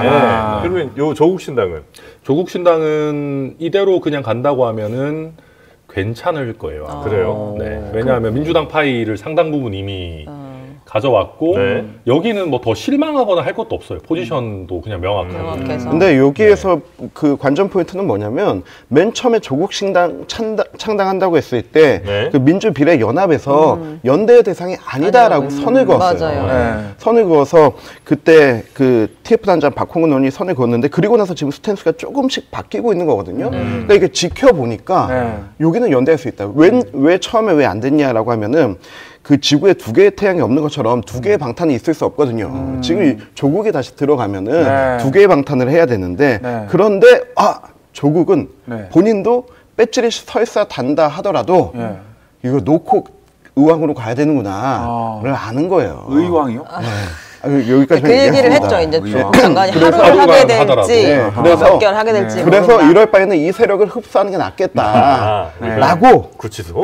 그러면 요 조국신당은? 조국신당은 이대로 그냥 간다고 하면은 괜찮을 거예요. 그래요? 네. 왜냐하면 민주당 파이를 상당 부분 이미 가져왔고 여기는 뭐 더 실망하거나 할 것도 없어요. 포지션도 그냥 명확하고. 근데 여기에서 그 관전 포인트는 뭐냐면 맨 처음에 조국 신당 창당한다고 했을 때 그 민주비례 연합에서 연대의 대상이 아니다라고 선을 그었어요. 선을 그어서 그때 그 TF 단장 박홍근 의원이 선을 그었는데 그리고 나서 지금 스탠스가 조금씩 바뀌고 있는 거거든요. 그러니까 이게 지켜보니까 여기는 연대할 수 있다. 왜 처음에 왜 안 됐냐라고 하면은 그 지구에 두 개의 태양이 없는 것처럼 두 개의 방탄이 있을 수 없거든요. 지금 조국이 다시 들어가면은 두 개의 방탄을 해야 되는데 그런데 조국은 본인도 배지를 설사 단다 하더라도 이거 놓고 의왕으로 가야 되는구나. 를 아는 거예요. 의왕이요? 여기까지 그 얘기를 했죠. 이제 조국 장관이 하루를 하게 될지 몇 개월 하게 될지 그래서 이럴 바에는 이 세력을 흡수하는 게 낫겠다. 라고 구치소.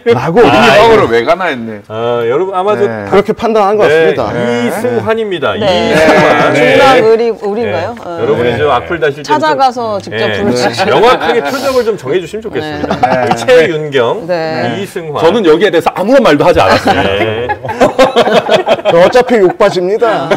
라고 의왕으로 왜 가나 했네. 여러분 아마도 그렇게 판단한 것 같습니다. 이승환입니다. 이승환. 중랑 우리인가요? 여러분이 좀 악플 다실 때 찾아가서 직접 부르시죠. 명확하게 표적을 좀 정해주시면 좋겠습니다. 최윤경, 이승환. 저는 여기에 대해서 아무런 말도 하지 않았어요. 어차피 욕받습니다.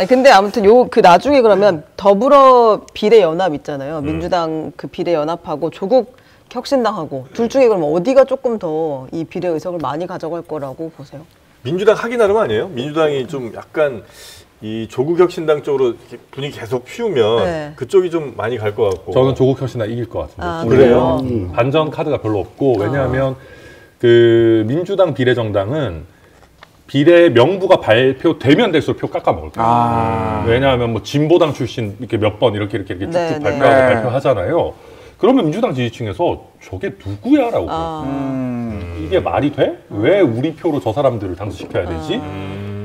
근데 아무튼 그 나중에 그러면 더불어 비례연합 있잖아요. 민주당 그 비례연합하고 조국 혁신당하고 둘 중에 그럼 어디가 조금 더 이 비례 의석을 많이 가져갈 거라고 보세요? 민주당 하기 나름 아니에요? 민주당이 좀 약간 이 조국 혁신당 쪽으로 분위기 계속 피우면 그쪽이 좀 많이 갈 것 같고. 저는 조국 혁신당 이길 것 같은데. 그래요? 반전 카드가 별로 없고 왜냐하면 그 민주당 비례정당은 비례 명부가 발표되면 될수록 표 깎아먹을 거예요. 왜냐하면 뭐 진보당 출신 이렇게 몇 번 이렇게 쭉쭉 발표하잖아요. 그러면 민주당 지지층에서 저게 누구야라고 이게 말이 돼? 왜 우리 표로 저 사람들을 당선시켜야 되지?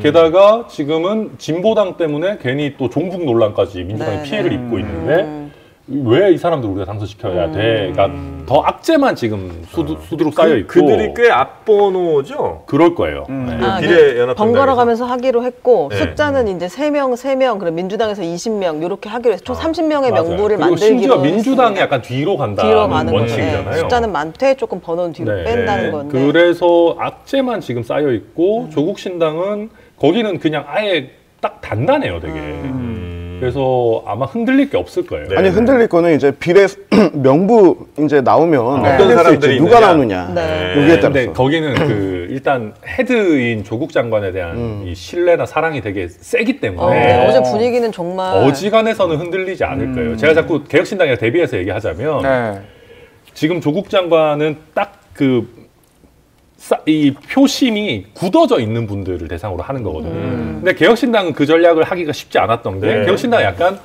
게다가 지금은 진보당 때문에 괜히 또 종북 논란까지 민주당이 피해를 입고 있는데 왜 이 사람들 우리가 당선시켜야 돼? 그러니까 더 악재만 지금 수두룩 쌓여 있고 그들이 꽤 앞번호죠? 그럴 거예요. 비례연합 번갈아 가면서 하기로 했고 숫자는 이제 3명, 그럼 민주당에서 20명 이렇게 하기로 해서 총 30명의 명부를 만들기로 심지어 민주당이 약간 뒤로 간다는 원칙이잖아요. 숫자는 많되 조금 번호는 뒤로 뺀다는 건데. 그래서 악재만 지금 쌓여 있고 조국 신당은 거기는 그냥 아예 딱 단단해요, 되게. 그래서 아마 흔들릴 게 없을 거예요. 아니 흔들릴 거는 이제 비례 명부 이제 나오면 어떤 사람들이 누가 나오느냐 여기에 따라서. 근데 거기는 일단 헤드인 조국 장관에 대한 이 신뢰나 사랑이 되게 세기 때문에 어제 분위기는 정말 어지간해서는 흔들리지 않을 거예요. 제가 자꾸 개혁신당이랑 대비해서 얘기하자면 지금 조국 장관은 딱 이 표심이 굳어져 있는 분들을 대상으로 하는 거거든요. 근데 개혁신당은 그 전략을 하기가 쉽지 않았던 게 개혁신당은 약간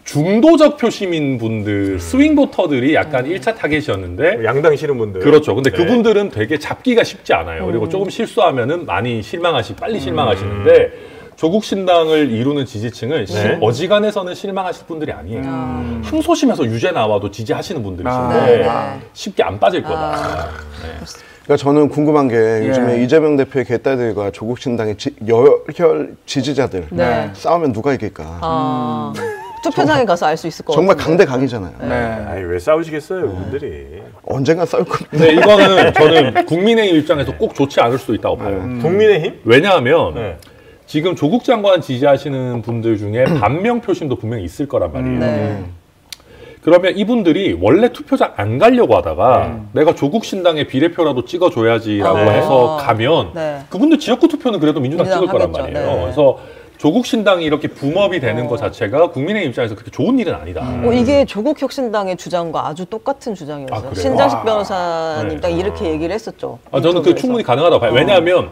중도적 표심인 분들, 스윙 보터들이 약간 1차 타겟이었는데 양당 싫은 분들. 그렇죠. 근데 그분들은 되게 잡기가 쉽지 않아요. 그리고 조금 실수하면은 많이 빨리 실망하시는데 조국 신당을 이루는 지지층은 어지간해서는 실망하실 분들이 아니에요. 항소심에서 유죄 나와도 지지하시는 분들이신데 쉽게 안 빠질 거다. 그러니까 저는 궁금한 게 요즘에 이재명 대표의 개딸들과 조국 신당의 열혈 지지자들 싸우면 누가 이길까? 투표장에 가서 알 수 있을 것 같아요. 정말 강대강이잖아요. 아니, 왜 싸우시겠어요, 그분들이. 언젠가 싸울 겁니다. 근데 이거는 저는 국민의힘 입장에서 꼭 좋지 않을 수도 있다고 봐요. 국민의힘? 왜냐하면 지금 조국 장관 지지하시는 분들 중에 반명 표심도 분명히 있을 거란 말이에요. 그러면 이분들이 원래 투표장 안 가려고 하다가 내가 조국 신당의 비례표라도 찍어줘야지라고 해서 가면 그분들 지역구 투표는 그래도 민주당 찍을 거란 말이에요. 그래서 조국 신당이 이렇게 붐업이 되는 것 자체가 국민의 입장에서 그렇게 좋은 일은 아니다. 이게 조국 혁신당의 주장과 아주 똑같은 주장이었어요. 신장식 변호사님 딱 이렇게 얘기를 했었죠. 저는 그 충분히 가능하다고 봐요. 왜냐하면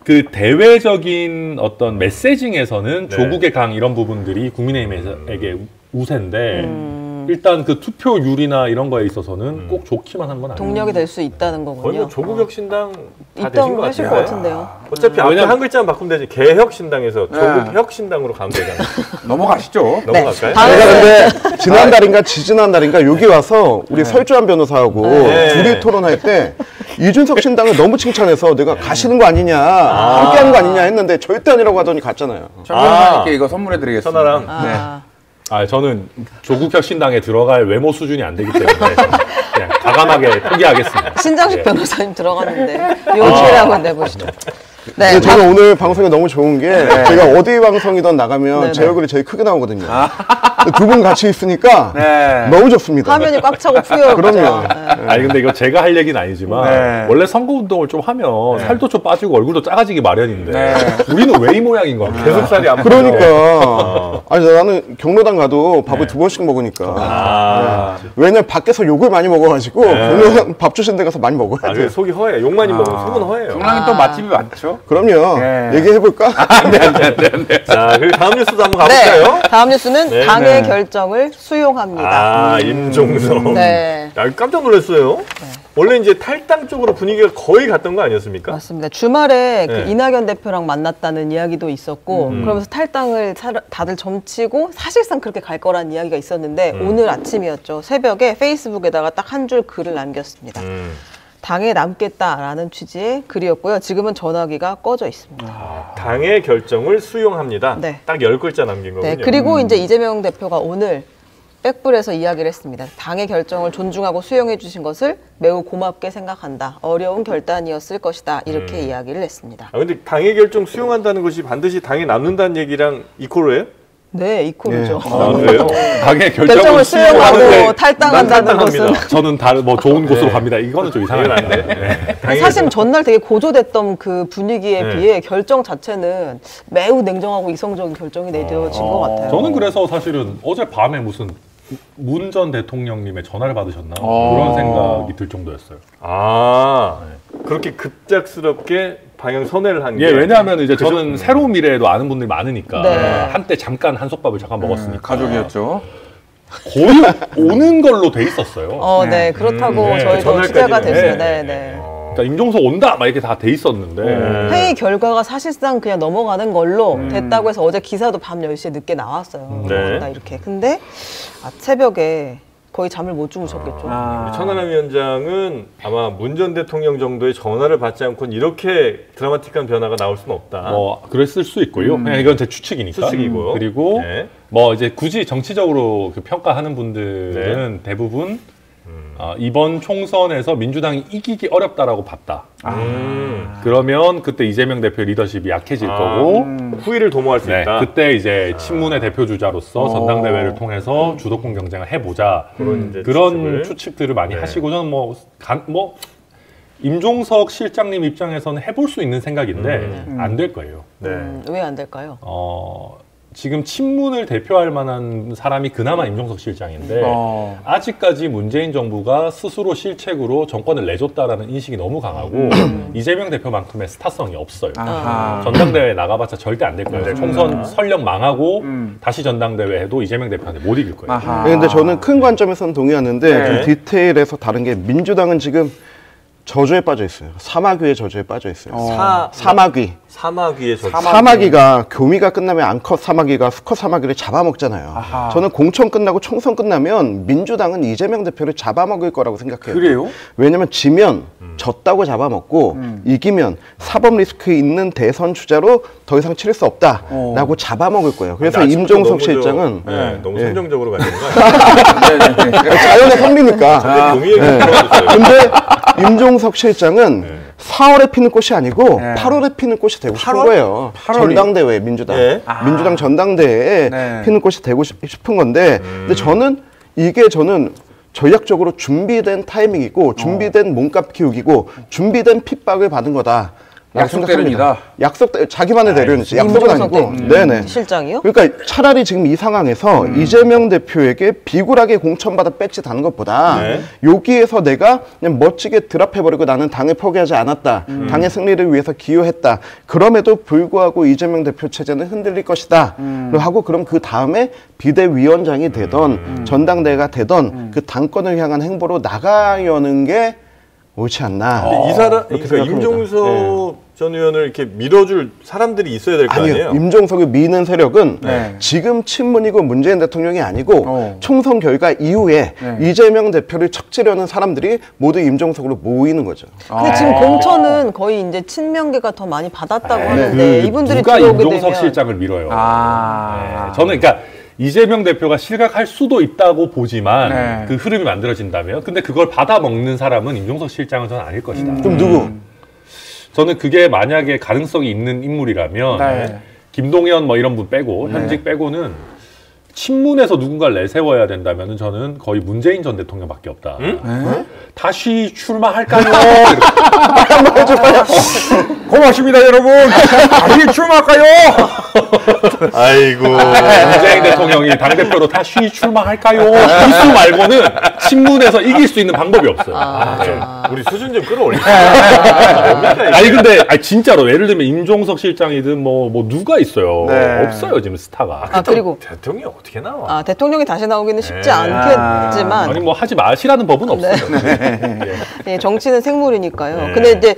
그 대외적인 어떤 메시징에서는 조국의 강 이런 부분들이 국민의힘에게 우세인데 일단 그 투표율이나 이런 거에 있어서는 꼭 좋기만 한 건 아니에요. 동력이 될 수 있다는 거군요. 거의 뭐 조국 혁신당 다 되신 입당을 것 하실 같아요. 것 같은데요. 어차피 앞에 한 글자만 바꾸면 되지. 개혁신당에서 조국 혁신당으로 가면 되잖아요. 넘어가시죠. 넘어갈까요? 제가 근데 지난달인가 지지난달인가 여기 와서 우리 설주한 변호사하고 둘이 토론할 때 이준석 신당을 너무 칭찬해서 내가 가시는 거 아니냐 함께하는 거 아니냐 했는데 절대 아니라고 하더니 갔잖아요. 정 변호사님께 이거 선물해드리겠습니다. 천하람. 저는 조국 혁신당에 들어갈 외모 수준이 안 되기 때문에 그냥 과감하게 포기하겠습니다. 신장식 변호사님 들어갔는데 요기를 한번 내보시죠. 근데 저는 오늘 방송이 너무 좋은 게 제가 어디 방송이든 나가면 제 얼굴이 제일 크게 나오거든요. 두 분 같이 있으니까 너무 좋습니다. 화면이 꽉 차고 푸요. 그럼요. 아니 근데 이거 제가 할 얘기는 아니지만 원래 선거운동을 좀 하면 살도 좀 빠지고 얼굴도 작아지기 마련인데 우리는 왜 이 모양인 거야? 계속 살이 안 그러니까 아니 나는 경로당 가도 밥을 2번씩 먹으니까 왜냐면 밖에서 욕을 많이 먹어가지고 경로당 밥 주신 데 가서 많이 먹어야죠. 속이 허해. 욕 많이 먹으면 속은 허해요. 경남이 또 맛집이 많죠. 그럼요. 얘기해볼까? 자, 그리고 다음 뉴스도 한번 가볼까요? 다음 뉴스는 당의 결정을 수용합니다. 임종석. 깜짝 놀랐어요. 원래 이제 탈당 쪽으로 분위기가 거의 갔던 거 아니었습니까? 맞습니다. 주말에 그 이낙연 대표랑 만났다는 이야기도 있었고 그러면서 탈당을 다들 점치고 사실상 그렇게 갈 거란 이야기가 있었는데 오늘 아침이었죠. 새벽에 페이스북에다가 딱 한 줄 글을 남겼습니다. 당에 남겠다라는 취지의 글이었고요. 지금은 전화기가 꺼져 있습니다. 당의 결정을 수용합니다. 딱 10글자 남긴 거군요. 그리고 이제 이재명 대표가 오늘 백불에서 이야기를 했습니다. 당의 결정을 존중하고 수용해 주신 것을 매우 고맙게 생각한다. 어려운 결단이었을 것이다. 이렇게 이야기를 했습니다. 근데 당의 결정 수용한다는 것이 반드시 당에 남는다는 얘기랑 이코로예요? 네, 이코르죠. 그래요? 당의 결정을 수용하고 탈당한다는 것은 저는 다른 뭐 좋은 곳으로 갑니다. 이거는 좀 이상한데. 사실 전날 되게 고조됐던 그 분위기에 비해 결정 자체는 매우 냉정하고 이성적인 결정이 내려진 것 같아요. 저는 그래서 사실은 어젯밤에 무슨 문 전 대통령님의 전화를 받으셨나 그런 생각이 들 정도였어요. 그렇게 급작스럽게 방향 선회를 한 게. 왜냐하면 이제 저는 새로운 미래에도 아는 분들이 많으니까 한때 잠깐 한솥밥을 잠깐 먹었으니까 가족이었죠. 거의 오는 걸로 돼 있었어요. 그렇다고 저희도 취재가 됐어요. 그러니까 임종석 온다 막 이렇게 다 돼 있었는데 회의 결과가 사실상 그냥 넘어가는 걸로 됐다고 해서 어제 기사도 밤 10시에 늦게 나왔어요. 이렇게. 근데 새벽에 거의 잠을 못 주무셨겠죠. 천하람 위원장은 아마 문 전 대통령 정도의 전화를 받지 않고는 이렇게 드라마틱한 변화가 나올 수는 없다. 그랬을 수 있고요. 그냥 이건 제 추측이니까. 추측이고요. 그리고 뭐 이제 굳이 정치적으로 그 평가하는 분들은 대부분 이번 총선에서 민주당이 이기기 어렵다라고 봤다. 그러면 그때 이재명 대표의 리더십이 약해질 거고 후위를 도모할 수 있다. 그때 이제 친문의 대표주자로서 전당대회를 통해서 주도권 경쟁을 해보자. 그런 추측들을 많이 하시고 저는 임종석 실장님 입장에서는 해볼 수 있는 생각인데 안 될 거예요. 왜 안 될까요? 지금 친문을 대표할 만한 사람이 그나마 임종석 실장인데 아직까지 문재인 정부가 스스로 실책으로 정권을 내줬다라는 인식이 너무 강하고 이재명 대표만큼의 스타성이 없어요. 전당대회에 나가봤자 절대 안 될 거예요. 총선 설령 망하고 다시 전당대회 해도 이재명 대표한테 못 이길 거예요. 근데 저는 큰 관점에서는 동의하는데 좀 디테일에서 다른 게 민주당은 지금 저주에 빠져 있어요. 사마귀의 저주에 빠져 있어요. 사마귀. 사마귀의 저주. 사마귀가 교미가 끝나면 암컷 사마귀가 수컷 사마귀를 잡아먹잖아요. 저는 공천 끝나고 총선 끝나면 민주당은 이재명 대표를 잡아먹을 거라고 생각해요. 그래요? 왜냐면 지면 졌다고 잡아먹고 이기면 사법 리스크 있는 대선 주자로 더 이상 치를 수 없다라고 잡아먹을 거예요. 그래서 임종석 실장은 너무 선정적으로 가는 거 아니에요? 자연의 섭리니까. 근데 임종석 실장은 4월에 피는 꽃이 아니고 8월에 피는 꽃이 되고 싶은 거예요. 전당대회 민주당. 민주당 전당대회에 피는 꽃이 되고 싶은 건데 근데 저는 전략적으로 준비된 타이밍이고 준비된 몸값 키우기고 준비된 핍박을 받은 거다. 약속 대련이다. 자기만의 대련이지. 약속은 아니고. 네네. 실장이요? 그러니까 차라리 지금 이 상황에서 이재명 대표에게 비굴하게 공천받아 뺏짓하는 것보다 여기에서 내가 그냥 멋지게 드랍해버리고 나는 당을 포기하지 않았다. 당의 승리를 위해서 기여했다. 그럼에도 불구하고 이재명 대표 체제는 흔들릴 것이다. 하고 그럼 그 다음에 비대위원장이 되던 전당대회가 되던 그 당권을 향한 행보로 나가려는 게 옳지 않나. 근데 이 사람, 그러니까 임종석 전 의원을 이렇게 밀어줄 사람들이 있어야 될 거 아니에요? 임종석을 미는 세력은 지금 친문이고 문재인 대통령이 아니고 총선 결과 이후에 이재명 대표를 척지려는 사람들이 모두 임종석으로 모이는 거죠. 근데 지금 공천은 거의 이제 친명계가 더 많이 받았다고 하는데 이분들이 누가 들어오게 임종석 되면 실장을 밀어요. 저는 그러니까 이재명 대표가 실각할 수도 있다고 보지만 그 흐름이 만들어진다면 근데 그걸 받아먹는 사람은 임종석 실장은 저는 아닐 것이다. 그럼 누구? 저는 그게 만약에 가능성이 있는 인물이라면 김동연 뭐 이런 분 빼고 현직 빼고는 친문에서 누군가를 내세워야 된다면 저는 거의 문재인 전 대통령밖에 없다. 다시 출마할까요? 한번 해줘봐요. 고맙습니다, 여러분. 다시 출마할까요? 아이고. 문재인 대통령이 당대표로 다시 출마할까요? 이수 말고는 친문에서 이길 수 있는 방법이 없어요. 우리 수준 좀 끌어올릴게요. 아니 근데 진짜로 예를 들면 임종석 실장이든 뭐 누가 있어요. 없어요 지금 스타가. 그리고 대통령이 어떻게 나와? 대통령이 다시 나오기는 쉽지 않겠지만 아니 뭐 하지 마시라는 법은 없어요. 네, 정치는 생물이니까요. 근데 이제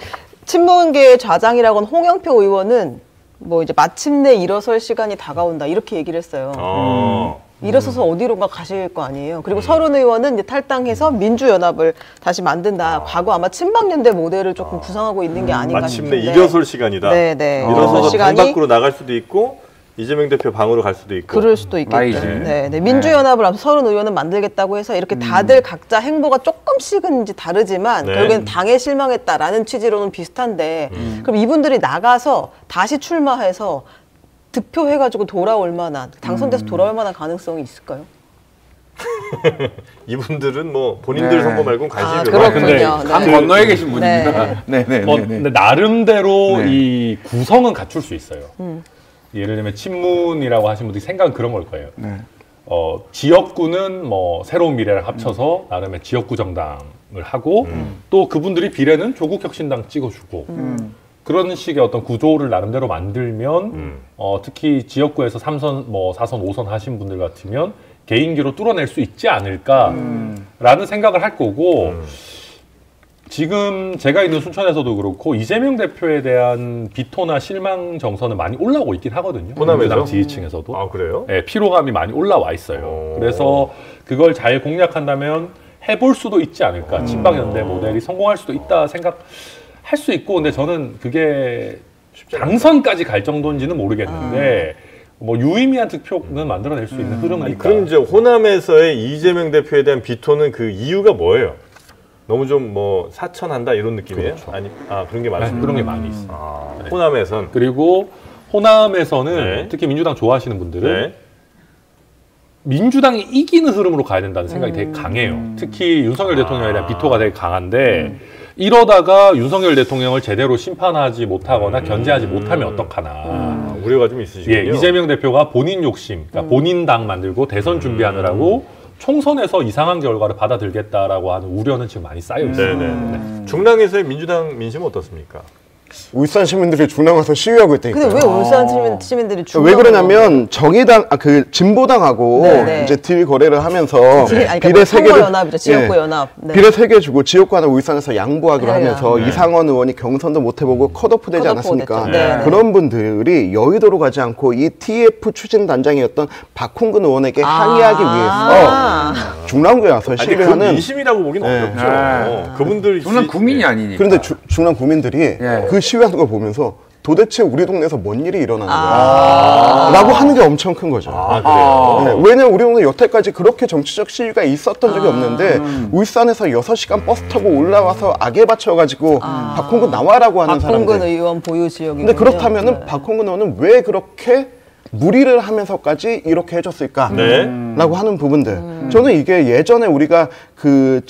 친문계의 좌장이라고는 홍영표 의원은 뭐 이제 마침내 일어설 시간이 다가온다 이렇게 얘기를 했어요. 일어서서 어디론가 가실 거 아니에요. 그리고 서른 의원은 이제 탈당해서 민주연합을 다시 만든다. 과거 아마 친박연대 모델을 조금 구상하고 있는 게 아닌가 마침내 싶은데. 일어설 시간이다. 네네. 일어서서 당 밖으로 나갈 수도 있고 이재명 대표 방으로 갈 수도 있고. 그럴 수도 있겠죠. 네, 민주연합을 앞서 서른 의원은 만들겠다고 해서 이렇게 다들 각자 행보가 조금씩은 이제 다르지만 결국엔 당에 실망했다라는 취지로는 비슷한데 그럼 이분들이 나가서 다시 출마해서 득표해가지고 돌아올 만한 당선돼서 돌아올 만한 가능성이 있을까요? 이분들은 뭐 본인들 선거 말고는 관심이 그렇군요. 강 건너에 계신 분입니다. 근데 나름대로 이 구성은 갖출 수 있어요. 예를 들면 친문이라고 하신 분들이 생각은 그런 걸 거예요. 지역구는 뭐 새로운 미래를 합쳐서 나름의 지역구 정당을 하고 또 그분들이 비례는 조국혁신당 찍어주고 그런 식의 어떤 구조를 나름대로 만들면 특히 지역구에서 3선, 뭐 4선, 5선 하신 분들 같으면 개인기로 뚫어낼 수 있지 않을까라는 생각을 할 거고 지금 제가 있는 순천에서도 그렇고 이재명 대표에 대한 비토나 실망 정서는 많이 올라오고 있긴 하거든요. 호남에서? 지지층에서도. 아 그래요? 네, 피로감이 많이 올라와 있어요. 그래서 그걸 잘 공략한다면 해볼 수도 있지 않을까. 친박연대 모델이 성공할 수도 있다 생각할 수 있고 근데 저는 그게 당선까지 갈 정도인지는 모르겠는데 뭐 유의미한 득표는 만들어낼 수 있는 흐름은 있다. 그럼 이제 호남에서의 이재명 대표에 대한 비토는 그 이유가 뭐예요? 너무 좀 뭐 사천한다 이런 느낌이에요? 그렇죠. 아니 그런 게 많습니다. 그런 게 많이 있어요. 호남에선 그리고 호남에서는 특히 민주당 좋아하시는 분들은 민주당이 이기는 흐름으로 가야 된다는 생각이 되게 강해요. 특히 윤석열 대통령에 대한 비토가 되게 강한데 이러다가 윤석열 대통령을 제대로 심판하지 못하거나 견제하지 못하면 어떡하나. 우려가 좀 있으시군요. 예, 이재명 대표가 본인 욕심, 그러니까 본인 당 만들고 대선 준비하느라고 총선에서 이상한 결과를 받아들겠다라고 하는 우려는 지금 많이 쌓여 있어요. 네네. 중랑에서의 민주당 민심은 어떻습니까? 울산 시민들이 중랑 와서 시위하고 있다니까. 근데 왜 울산 시민들이 왜 그러냐면 정의당 그 진보당하고 네네. 이제 딜 거래를 하면서 그러니까 비례 세 개를 연합이죠. 지역구 연합. 네. 비례 3개 주고 지역구 하나 울산에서 양보하기로 네. 하면서 네. 이상원 의원이 경선도 못 해보고 컷오프 되지 컷오프 않았습니까? 됐죠. 네. 그런 분들이 여의도로 가지 않고 이 TF 추진 단장이었던 박홍근 의원에게 항의하기 위해서 중랑구에 와서 아니, 시위를 그 하는. 민심이라고 보긴 네. 어렵죠. 그분들이 저는 국민이 아니니까. 그런데 중랑 구민들이 예. 그 시위하는 거 보면서 도대체 우리 동네에서 뭔 일이 일어나는 거야? 라고 하는 게 엄청 큰 거죠. 그래요? 네, 왜냐면 우리 동네 여태까지 그렇게 정치적 시위가 있었던 적이 없는데 울산에서 6시간 버스 타고 올라와서 악에 받쳐가지고 박홍근 나와라고 하는 박홍근 사람들. 의원 보유 지역이군요. 근데 그렇다면은 박홍근 의원은 왜 그렇게 무리를 하면서까지 이렇게 해줬을까? 네. 라고 하는 부분들. 저는 이게 예전에 우리가 그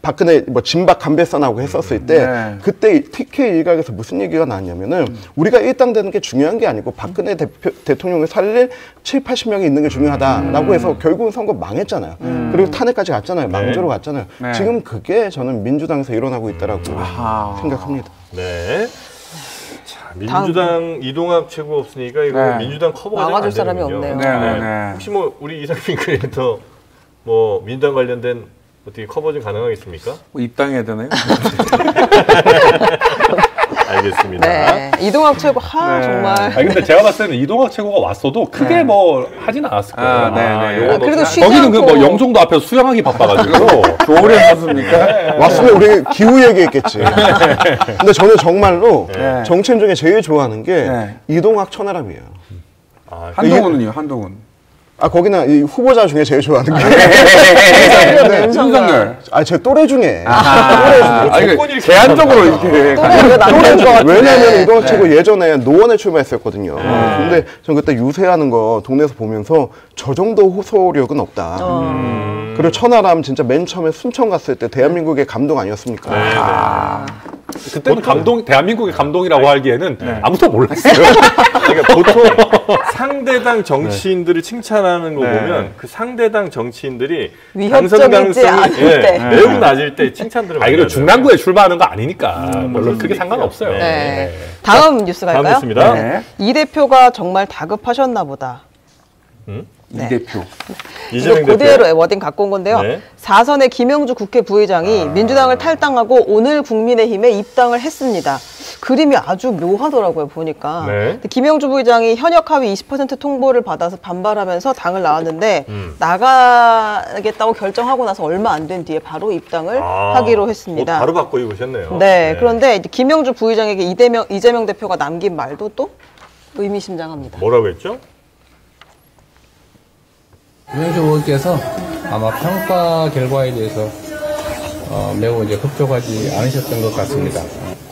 박근혜 뭐 진박 감배선하고 했었을 때 네. 그때 TK 일각에서 무슨 얘기가 나왔냐면은 우리가 일당되는 게 중요한 게 아니고 박근혜 대통령을 살릴 7, 80명이 있는 게 중요하다라고 해서 결국은 선거 망했잖아요. 그리고 탄핵까지 갔잖아요. 망조로 갔잖아요. 네. 지금 그게 저는 민주당에서 일어나고 있다라고 생각합니다. 네. 자, 민주당 이동학 최고 없으니까 이거 네. 민주당 커버가 막아줄 잘 안 사람이 되는군요. 없네요. 네. 혹시 뭐 우리 이상민 크리에이터 뭐 민주당 관련된 어떻게 커버 좀 가능하겠습니까? 뭐 입당해야 되나요? 알겠습니다. 네. 이동학 최고 정말. 아니 근데 제가 봤을 때는 이동학 최고가 왔어도 크게 뭐 하진 않았을 거예요. 네. 그래도 쉬지 거기는 그 뭐 않고. 영종도 앞에서 수영하기 바빠가지고 조오래 선수입니까? 왔으면 우리 기후 얘기했겠지. 근데 저는 정말로 네. 정치인 중에 제일 좋아하는 게 네. 이동학 천하람이에요. 한동훈은요, 한동훈. 아 거기는 이 후보자 중에 제일 좋아하는 게 윤석열. 제 또래 중에 조건이 제한적으로 이렇게. 왜냐하면 이동학 최고 예전에 노원에 출마했었거든요. 근데 전 그때 유세하는 거 동네에서 보면서 저 정도 호소력은 없다. 그리고 천하람 진짜 맨 처음에 순천 갔을 때 대한민국의 감동 아니었습니까? 그때는 대한민국의 감동이라고 하기에는 아무도 몰랐어요. 그러니까 보통 상대당 정치인들을 칭찬하는 거 보면 그 상대당 정치인들이 당선 위협적이지 않을 때. 매우 낮을 때 칭찬들을 많이 그리고 하죠. 중랑구에 출마하는 거 아니니까 별로 크게 상관없어요. 네. 다음 뉴스 갈까요? 다음 뉴스입니다. 네. 이 대표가 정말 다급하셨나 보다. 이 대표. 이거 이재명 그대로 대표. 워딩 갖고 온 건데요. 네. 4선의 김영주 국회 부의장이 민주당을 탈당하고 오늘 국민의힘에 입당을 했습니다. 그림이 아주 묘하더라고요, 보니까. 네. 근데 김영주 부의장이 현역 하위 20% 통보를 받아서 반발하면서 당을 나왔는데 나가겠다고 결정하고 나서 얼마 안 된 뒤에 바로 입당을 하기로 했습니다. 바로 바꿔 입으셨네요. 네, 그런데 이제 김영주 부의장에게 이재명 대표가 남긴 말도 또 의미심장합니다. 뭐라고 했죠? 김영주 의원께서 아마 평가 결과에 대해서 매우 이제 흡족하지 않으셨던 것 같습니다.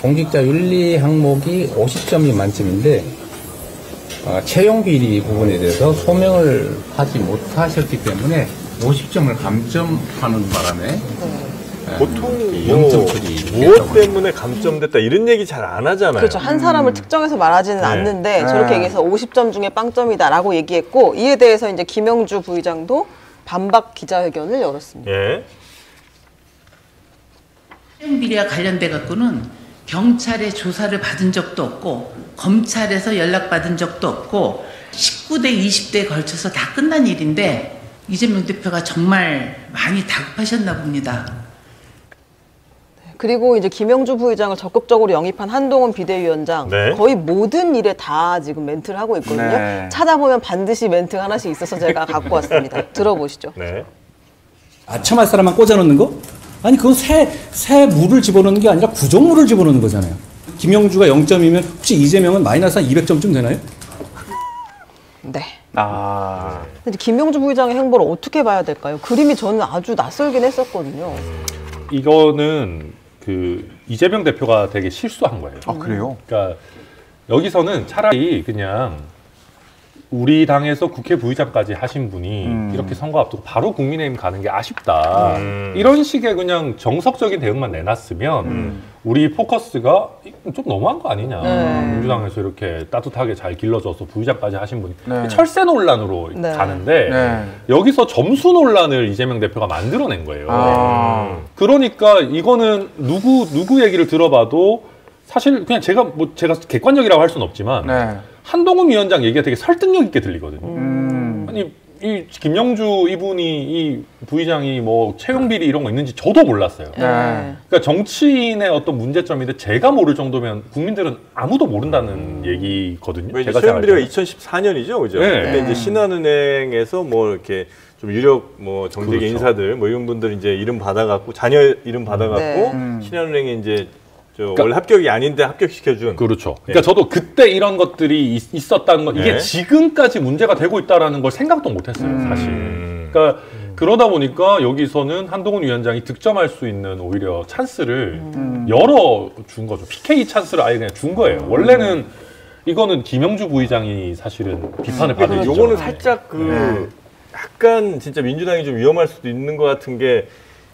공직자 윤리 항목이 50점이 만점인데 채용 비리 부분에 대해서 소명을 하지 못하셨기 때문에 50점을 감점하는 바람에 보통 영점 처리 무엇 때문에 감점됐다 이런 얘기 잘 안 하잖아요. 그렇죠. 한 사람을 특정해서 말하지는 않는데 저렇게 얘기해서 50점 중에 빵점이다라고 얘기했고 이에 대해서 이제 김영주 부의장도 반박 기자회견을 열었습니다. 예. 채용 비리와 관련돼 갖고는 경찰의 조사를 받은 적도 없고 검찰에서 연락받은 적도 없고 19대 20대에 걸쳐서 다 끝난 일인데 이재명 대표가 정말 많이 다급하셨나 봅니다. 그리고 이제 김영주 부의장을 적극적으로 영입한 한동훈 비대위원장 네. 거의 모든 일에 다 지금 멘트를 하고 있거든요. 네. 찾아보면 반드시 멘트 하나씩 있어서 제가 갖고 왔습니다. 들어보시죠. 네. 아첨할 사람만 꽂아놓는 거? 아니 그건 새 물을 집어넣는 게 아니라 부족물을 집어넣는 거잖아요. 김영주가 0점이면 혹시 이재명은 마이너스 한 200점쯤 되나요? 네. 근데 김영주 부의장의 행보를 어떻게 봐야 될까요? 그림이 저는 아주 낯설긴 했었거든요. 이거는 그 이재명 대표가 되게 실수한 거예요. 아, 그래요? 그러니까 여기서는 차라리 그냥 우리 당에서 국회 부의장까지 하신 분이 이렇게 선거 앞두고 바로 국민의힘 가는 게 아쉽다. 이런 식의 그냥 정석적인 대응만 내놨으면 우리 포커스가 좀 너무한 거 아니냐. 민주당에서 이렇게 따뜻하게 잘 길러줘서 부의장까지 하신 분이 철새 논란으로 가는데 여기서 점수 논란을 이재명 대표가 만들어낸 거예요. 그러니까 이거는 누구 얘기를 들어봐도 사실 그냥 제가 객관적이라고 할 수는 없지만 한동훈 위원장 얘기가 되게 설득력 있게 들리거든요. 아니 이 김영주 이분이 이 부의장이 뭐 채용 비리 이런 거 있는지 저도 몰랐어요. 그러니까 정치인의 어떤 문제점인데 제가 모를 정도면 국민들은 아무도 모른다는 얘기거든요. 제가 채용 비리가 2014년이죠, 그죠? 근데 이제 신한은행에서 뭐 이렇게 좀 유력 뭐 정직의 인사들 뭐 이런 분들 이제 이름 받아갖고 자녀 이름 받아갖고 신한은행에 이제 원래 합격이 아닌데 합격시켜준. 그렇죠. 그러니까 저도 그때 이런 것들이 있었다는 건 이게 지금까지 문제가 되고 있다는 걸 생각도 못했어요, 사실. 그러니까 그러다 보니까 여기서는 한동훈 위원장이 득점할 수 있는 오히려 찬스를 열어준 거죠. PK 찬스를 아예 그냥 준 거예요. 원래는 이거는 김영주 부의장이 사실은 비판을 받은 거죠. 요거는 살짝 약간 진짜 민주당이 좀 위험할 수도 있는 것 같은 게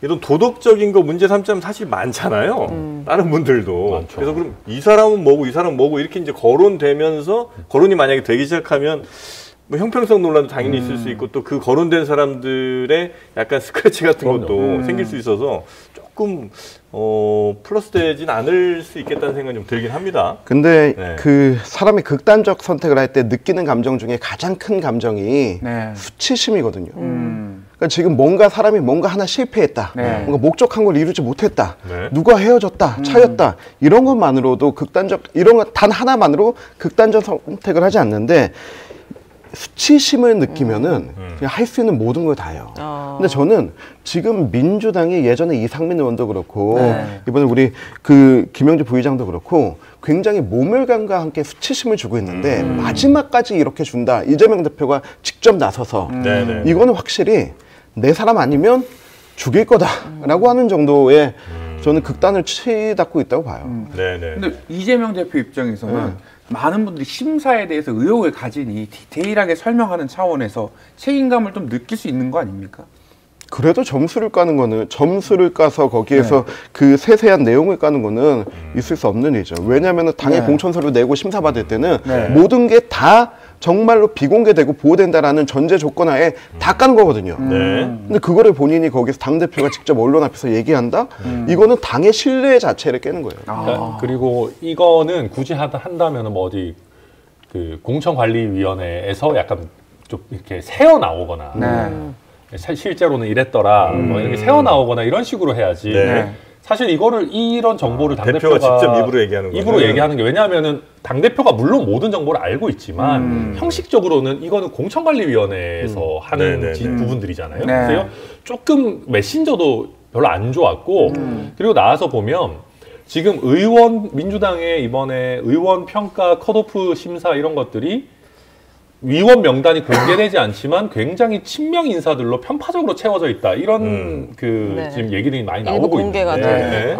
이런 도덕적인 거 문제 삼자면 사실 많잖아요. 다른 분들도. 많죠. 그래서 그럼 이 사람은 뭐고 이 사람은 뭐고 이렇게 이제 거론되면서 거론이 만약에 되기 시작하면 뭐 형평성 논란도 당연히 있을 수 있고 또 그 거론된 사람들의 약간 스크래치 같은 것도 생길 수 있어서 조금 플러스되진 않을 수 있겠다는 생각이 좀 들긴 합니다. 근데 그 사람이 극단적 선택을 할 때 느끼는 감정 중에 가장 큰 감정이 수치심이거든요. 그러니까 지금 사람이 뭔가 하나 실패했다. 뭔가 목적한 걸 이루지 못했다. 누가 헤어졌다. 차였다. 이런 것만으로도 이런 것 단 하나만으로 극단적 선택을 하지 않는데 수치심을 느끼면은 그냥 할 수 있는 모든 걸 다 해요. 근데 저는 지금 민주당이 예전에 이상민 의원도 그렇고 이번에 우리 그 김영주 부의장도 그렇고 굉장히 모멸감과 함께 수치심을 주고 있는데 마지막까지 이렇게 준다. 이재명 대표가 직접 나서서 이거는 확실히 내 사람 아니면 죽일 거다라고 하는 정도의 저는 극단을 치닫고 있다고 봐요. 근데 이재명 대표 입장에서는 많은 분들이 심사에 대해서 의혹을 가지니 디테일하게 설명하는 차원에서 책임감을 좀 느낄 수 있는 거 아닙니까? 그래도 점수를 까서 거기에서 그 세세한 내용을 까는 거는 있을 수 없는 일이죠. 왜냐하면 당의 공천서류 내고 심사받을 때는 모든 게 다 정말로 비공개되고 보호된다라는 전제 조건 하에 다 까는 거거든요. 근데 그거를 본인이 거기서 당대표가 직접 언론 앞에서 얘기한다? 이거는 당의 신뢰 자체를 깨는 거예요. 그리고 이거는 굳이 한다면 뭐 어디 그 공천관리위원회에서 약간 좀 이렇게 새어 나오거나 실제로는 이랬더라 뭐 이렇게 새어 나오거나 이런 식으로 해야지. 사실 이런 정보를 당대표가 직접 입으로 얘기하는 게 왜냐하면은 당대표가 물론 모든 정보를 알고 있지만 형식적으로는 이거는 공천관리위원회에서 하는 부분들이잖아요. 그래서 조금 메신저도 별로 안 좋았고 그리고 나와서 보면 지금 민주당의 이번에 의원 평가 컷오프 심사 이런 것들이 위원 명단이 공개되지 않지만 굉장히 친명 인사들로 편파적으로 채워져 있다. 이런 지금 얘기들이 많이 나오고 있는데.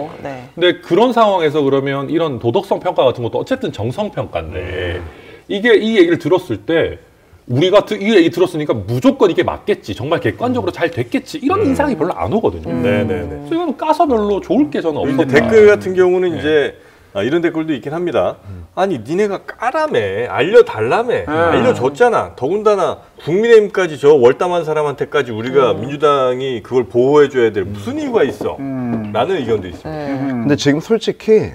근데 그런 상황에서 그러면 이런 도덕성 평가 같은 것도 어쨌든 정성 평가인데 이 얘기를 들었을 때 우리가 이 얘기 들었으니까 무조건 이게 맞겠지. 정말 객관적으로 잘 됐겠지. 이런 인상이 별로 안 오거든요. 그래서 이건 까서 별로 좋을 게 저는 없었다. 댓글 같은 경우는 이제 이런 댓글도 있긴 합니다. 아니 니네가 까라며 알려달라며 알려줬잖아. 더군다나 국민의힘까지 저 월담한 사람한테까지 우리가 민주당이 그걸 보호해줘야 될 무슨 이유가 있어 라는 의견도 있습니다. 근데 지금 솔직히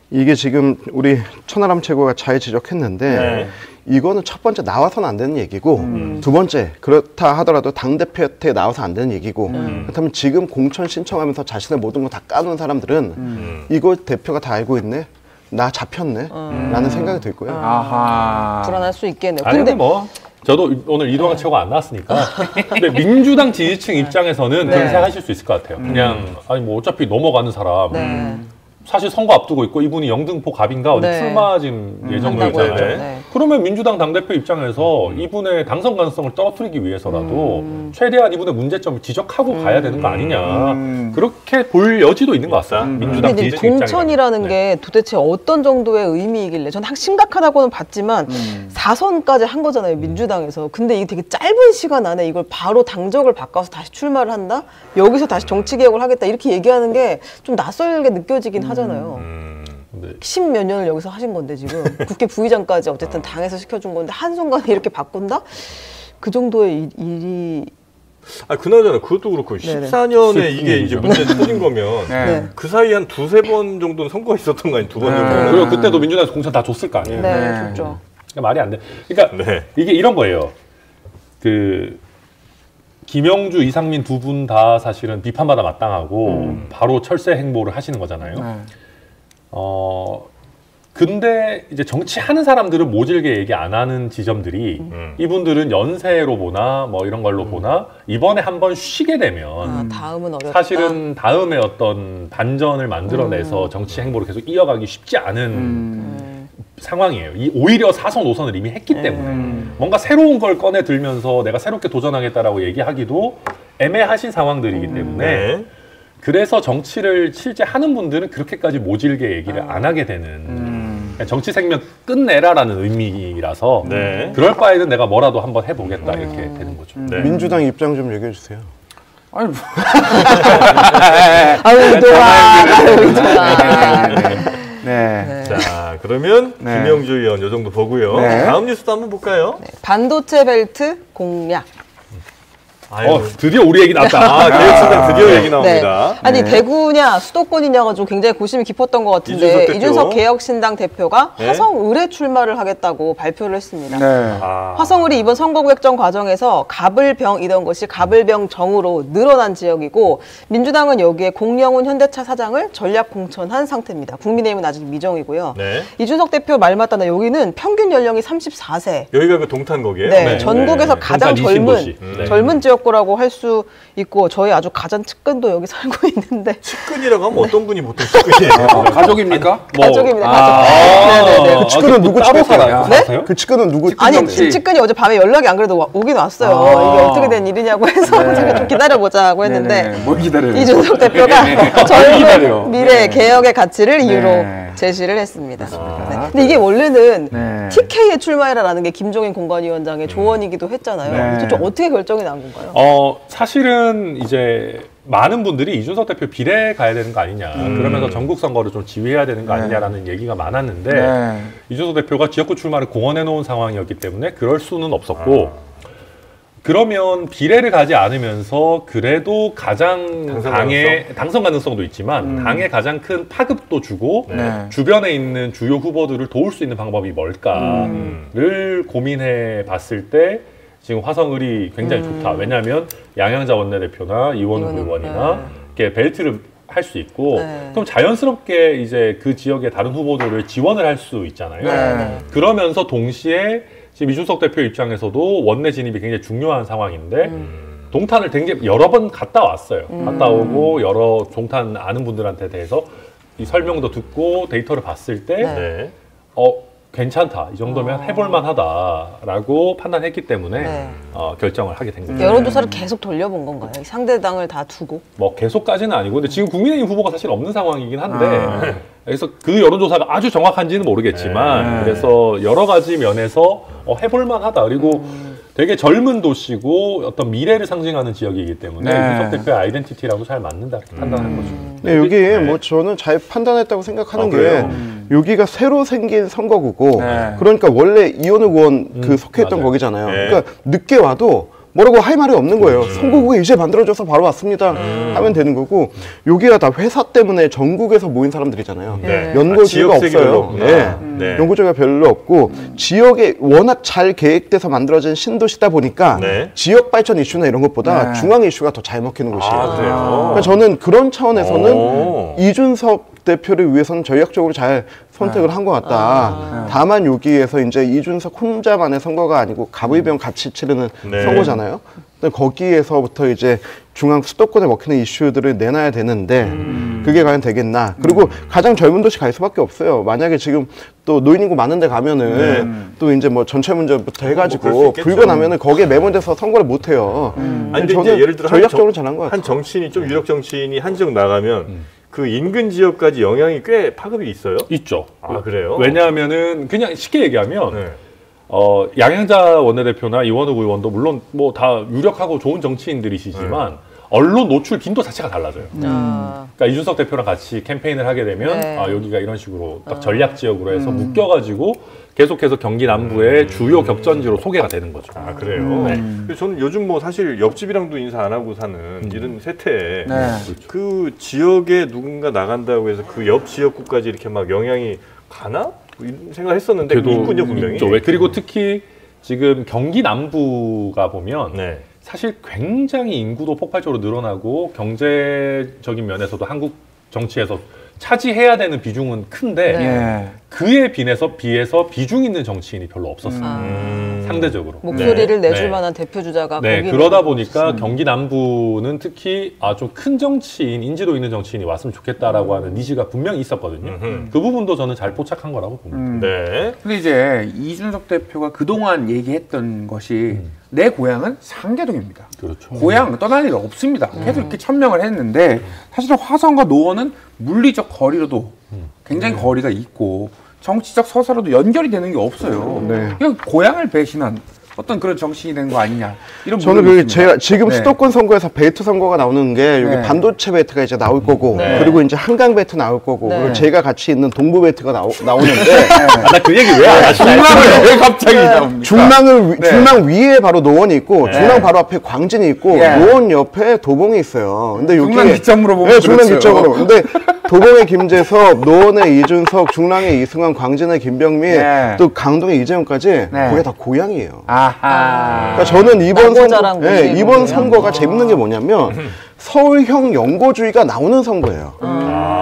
이게 지금 우리 천하람 최고가 잘 지적했는데 이거는 첫 번째 나와서는 안 되는 얘기고 두 번째 그렇다 하더라도 당대표한테 나와서 안 되는 얘기고 그렇다면 지금 공천 신청하면서 자신의 모든 거 다 까놓은 사람들은 이거 대표가 다 알고 있네? 나 잡혔네? 라는 생각이 들 거예요. 불안할 수 있겠네요. 근데 뭐 저도 오늘 이동환 최고가 안 나왔으니까 근데 민주당 지지층 입장에서는 그렇게 생각하실 수 있을 것 같아요. 그냥 아니 뭐 어차피 넘어가는 사람 사실 선거 앞두고 있고 이분이 영등포 갑인가 어디 출마 지금 예정이잖아요. 그러면 민주당 당대표 입장에서 이분의 당선 가능성을 떨어뜨리기 위해서라도 최대한 이분의 문제점을 지적하고 가야 되는 거 아니냐. 그렇게 볼 여지도 있는 것 같습니다. 민주당 지지층 입장에서. 공천이라는 게 도대체 어떤 정도의 의미이길래 저는 심각하다고는 봤지만 4선까지 한 거잖아요. 민주당에서. 근데 이게 되게 짧은 시간 안에 이걸 바로 당적을 바꿔서 다시 출마를 한다? 여기서 다시 정치개혁을 하겠다 이렇게 얘기하는 게 좀 낯설게 느껴지긴 하죠. 하잖아요. 10몇 년을 여기서 하신 건데 지금 국회 부의장까지 어쨌든 당에서 시켜준 건데 한순간에 이렇게 바꾼다? 그 정도의 일이 그나저나 그것도 그렇고 네네. 14년에 이게 이제 문제 터진 거면 네. 그 사이에 한 두세 번 정도는 선거가 있었던 거 아니에요? 두 번 정도. 그리고 그때도 민주당에서 공천 다 줬을 거 아니에요. 네, 좋죠. 그러니까 말이 안 돼. 그러니까 이게 이런 거예요. 그 김영주, 이상민 두 분 다 사실은 비판받아 마땅하고 바로 철새 행보를 하시는 거잖아요. 근데 이제 정치하는 사람들은 모질게 얘기 안 하는 지점들이 이분들은 연세로 보나 뭐 이런 걸로 보나 이번에 한번 쉬게 되면 다음은 어렵다. 사실은 다음에 어떤 반전을 만들어내서 정치 행보를 계속 이어가기 쉽지 않은 상황이에요. 오히려 4선, 5선을 이미 했기 때문에 뭔가 새로운 걸 꺼내 들면서 내가 새롭게 도전하겠다라고 얘기하기도 애매하신 상황들이기 때문에 그래서 정치를 실제 하는 분들은 그렇게까지 모질게 얘기를 안 하게 되는 정치 생명 끝내라라는 의미라서 그럴 바에는 내가 뭐라도 한번 해보겠다 이렇게 되는 거죠. 민주당 입장 좀 얘기해 주세요. 아니 뭐. 아유 네. 자, 그러면 김영주 의원 요 정도 보고요. 다음 뉴스도 한번 볼까요? 반도체 벨트 공략. 드디어 우리 얘기 나왔다. 개혁신당 드디어 얘기 나옵니다. 네. 아니 대구냐 수도권이냐가 좀 굉장히 고심이 깊었던 것 같은데 이준석 개혁신당 대표가 화성을에 출마를 하겠다고 발표를 했습니다. 화성을이 이번 선거구 획정 과정에서 갑을병이던 것이 갑을병정으로 늘어난 지역이고 민주당은 여기에 공영훈 현대차 사장을 전략 공천한 상태입니다. 국민의힘은 아직 미정이고요. 이준석 대표 말 맞다나 여기는 평균 연령이 34세. 여기가 그 동탄 거기에요? 네, 전국에서 가장 젊은 지역구라고 할 수 있고 저희 아주 가장 측근도 여기 살고 있는데 측근이라고 하면 어떤 분이 보통 측근이에요? 가족입니까? 가족입니다. 가족. 네네네. 그 측근은 누구 따로 살아요? 네? 그 측근은 누구? 아니 측근이 어제 밤에 연락이 안 그래도 오긴 왔어요. 이게 어떻게 된 일이냐고 해서 제가 좀 기다려보자고 했는데 뭘 기다려요? 이준석 대표가 젊은 미래 개혁의 가치를 이유로 제시를 했습니다. 근데 이게 원래는 TK에 출마해라라는 게 김종인 공관위원장의 조언이기도 했잖아요. 도대체 어떻게 결정이 난 건가요? 사실은 이제 많은 분들이 이준석 대표 비례 가야 되는 거 아니냐 그러면서 전국 선거를 좀 지휘해야 되는 거 아니냐라는 얘기가 많았는데 이준석 대표가 지역구 출마를 공언해 놓은 상황이었기 때문에 그럴 수는 없었고 그러면 비례를 가지 않으면서 그래도 가장 당선 가능성도 있지만 당에 가장 큰 파급도 주고 주변에 있는 주요 후보들을 도울 수 있는 방법이 뭘까를 고민해 봤을 때 지금 화성을이 굉장히 좋다. 왜냐하면 양양자 원내대표나 이원우 의원이나 이렇게 벨트를 할 수 있고 그럼 자연스럽게 이제 그 지역의 다른 후보들을 지원을 할 수 있잖아요. 그러면서 동시에 지금 이준석 대표 입장에서도 원내 진입이 굉장히 중요한 상황인데 동탄을 굉장히 여러 번 갔다 왔어요. 갔다 오고 여러 동탄 아는 분들한테 대해서 이 설명도 듣고 데이터를 봤을 때 괜찮다. 이 정도면 해볼만 하다라고 판단했기 때문에 결정을 하게 된 거죠. 여론조사를 계속 돌려본 건가요? 상대당을 다 두고? 뭐 계속까지는 아니고 근데 지금 국민의힘 후보가 사실 없는 상황이긴 한데 그래서 그 여론조사가 아주 정확한지는 모르겠지만 그래서 여러 가지 면에서 해볼만 하다. 그리고 되게 젊은 도시고 어떤 미래를 상징하는 지역이기 때문에 이준석 대표의 아이덴티티라고 잘 맞는다 이렇게 판단하는 거죠. 네, 여기 뭐 저는 잘 판단했다고 생각하는 게 여기가 새로 생긴 선거구고 그러니까 원래 이원우 의원 그 속해있던 거기잖아요. 그러니까 늦게 와도 뭐라고 할 말이 없는 거예요. 선거구가 이제 만들어져서 바로 왔습니다 하면 되는 거고 여기가 다 회사 때문에 전국에서 모인 사람들이잖아요. 연고지가 없어요. 연고지가 별로 없고 지역에 워낙 잘 계획돼서 만들어진 신도시다 보니까 지역 발전 이슈나 이런 것보다 중앙 이슈가 더 잘 먹히는 곳이에요. 그러니까 저는 그런 차원에서는 이준석 대표를 위해서는 전략적으로 잘 선택을 한 것 같다. 다만 여기에서 이제 이준석 혼자만의 선거가 아니고 갑의병 같이 치르는 선거잖아요. 근데 거기에서부터 이제 중앙 수도권에 먹히는 이슈들을 내놔야 되는데 그게 과연 되겠나. 그리고 가장 젊은 도시 갈 수밖에 없어요. 만약에 지금 또 노인 인구 많은 데 가면은 또 이제 뭐 전체 문제부터 해가지고 불건하면은 거기에 매몰돼서 선거를 못 해요. 아니, 근데 이제 예를 들어 전략적으로 잘한 것 같아요. 한 정치인이 좀 유력 정치인이 한 지역 나가면 그 인근 지역까지 영향이 꽤 파급이 있어요? 있죠. 아, 그래요? 왜냐하면은 그냥 쉽게 얘기하면 양양자 원내대표나 이원우 의원도 물론 뭐 다 유력하고 좋은 정치인들이시지만 언론 노출 빈도 자체가 달라져요. 그러니까 이준석 대표랑 같이 캠페인을 하게 되면 네. 여기가 이런 식으로 딱 전략 지역으로 해서 묶여가지고 계속해서 경기 남부의 주요 격전지로 소개가 되는 거죠. 아, 그래요? 네. 저는 요즘 뭐 사실 옆집이랑도 인사 안 하고 사는 이런 세태에 네. 그 지역에 누군가 나간다고 해서 그 옆 지역구까지 이렇게 막 영향이 가나? 이런 생각을 했었는데 있군요, 분명히. 있죠. 그리고 특히 지금 경기 남부가 보면 네. 사실 굉장히 인구도 폭발적으로 늘어나고 경제적인 면에서도 한국 정치에서 차지해야 되는 비중은 큰데 예. 그에 비해서 비중 있는 정치인이 별로 없었어요. 상대적으로. 목소리를 네. 내줄 네. 만한 대표 주자가 네, 거기 그러다 보니까 경기 남부는 특히 좀 큰 정치인, 인지도 있는 정치인이 왔으면 좋겠다라고 하는 니즈가 분명히 있었거든요. 그 부분도 저는 잘 포착한 거라고 봅니다. 네. 근데 이제 이준석 대표가 그동안 얘기했던 것이 내 고향은 상계동입니다. 그렇죠. 고향 떠날 일 없습니다. 계속 이렇게 천명을 했는데 사실은 화성과 노원은 물리적 거리로도 굉장히 거리가 있고 정치적 서사로도 연결이 되는 게 없어요. 네. 이건 고향을 배신한 어떤 그런 정치인이 된 거 아니냐 이런 저는 부분이 그 있습니다. 제가 지금 네. 수도권 선거에서 벨트 선거가 나오는 게 여기 네. 반도체 벨트가 이제 나올 거고 네. 그리고 이제 한강 벨트 나올 거고 네. 그리고 제가 같이 있는 동부 벨트가 나오는데 나 그 얘기 왜 안 하시나요? 중랑을 왜 갑자기 나옵니까? 중랑을 네. 중랑 위에 바로 노원이 있고 네. 중랑 바로 앞에 광진이 있고 예. 노원 옆에 도봉이 있어요. 근데 여기 중랑 기점으로 보면 네, 중랑 그렇죠. 기점으로. 근데 도봉의 김재섭, 노원의 이준석, 중랑의 이승환, 광진의 김병민, 네. 또 강동의 이재용까지 네. 그게 다 고향이에요. 아하. 그러니까 저는 이번 나고자란 선거, 곳이에요. 이번 선거가 재밌는 게 뭐냐면 서울형 연고주의가 나오는 선거예요.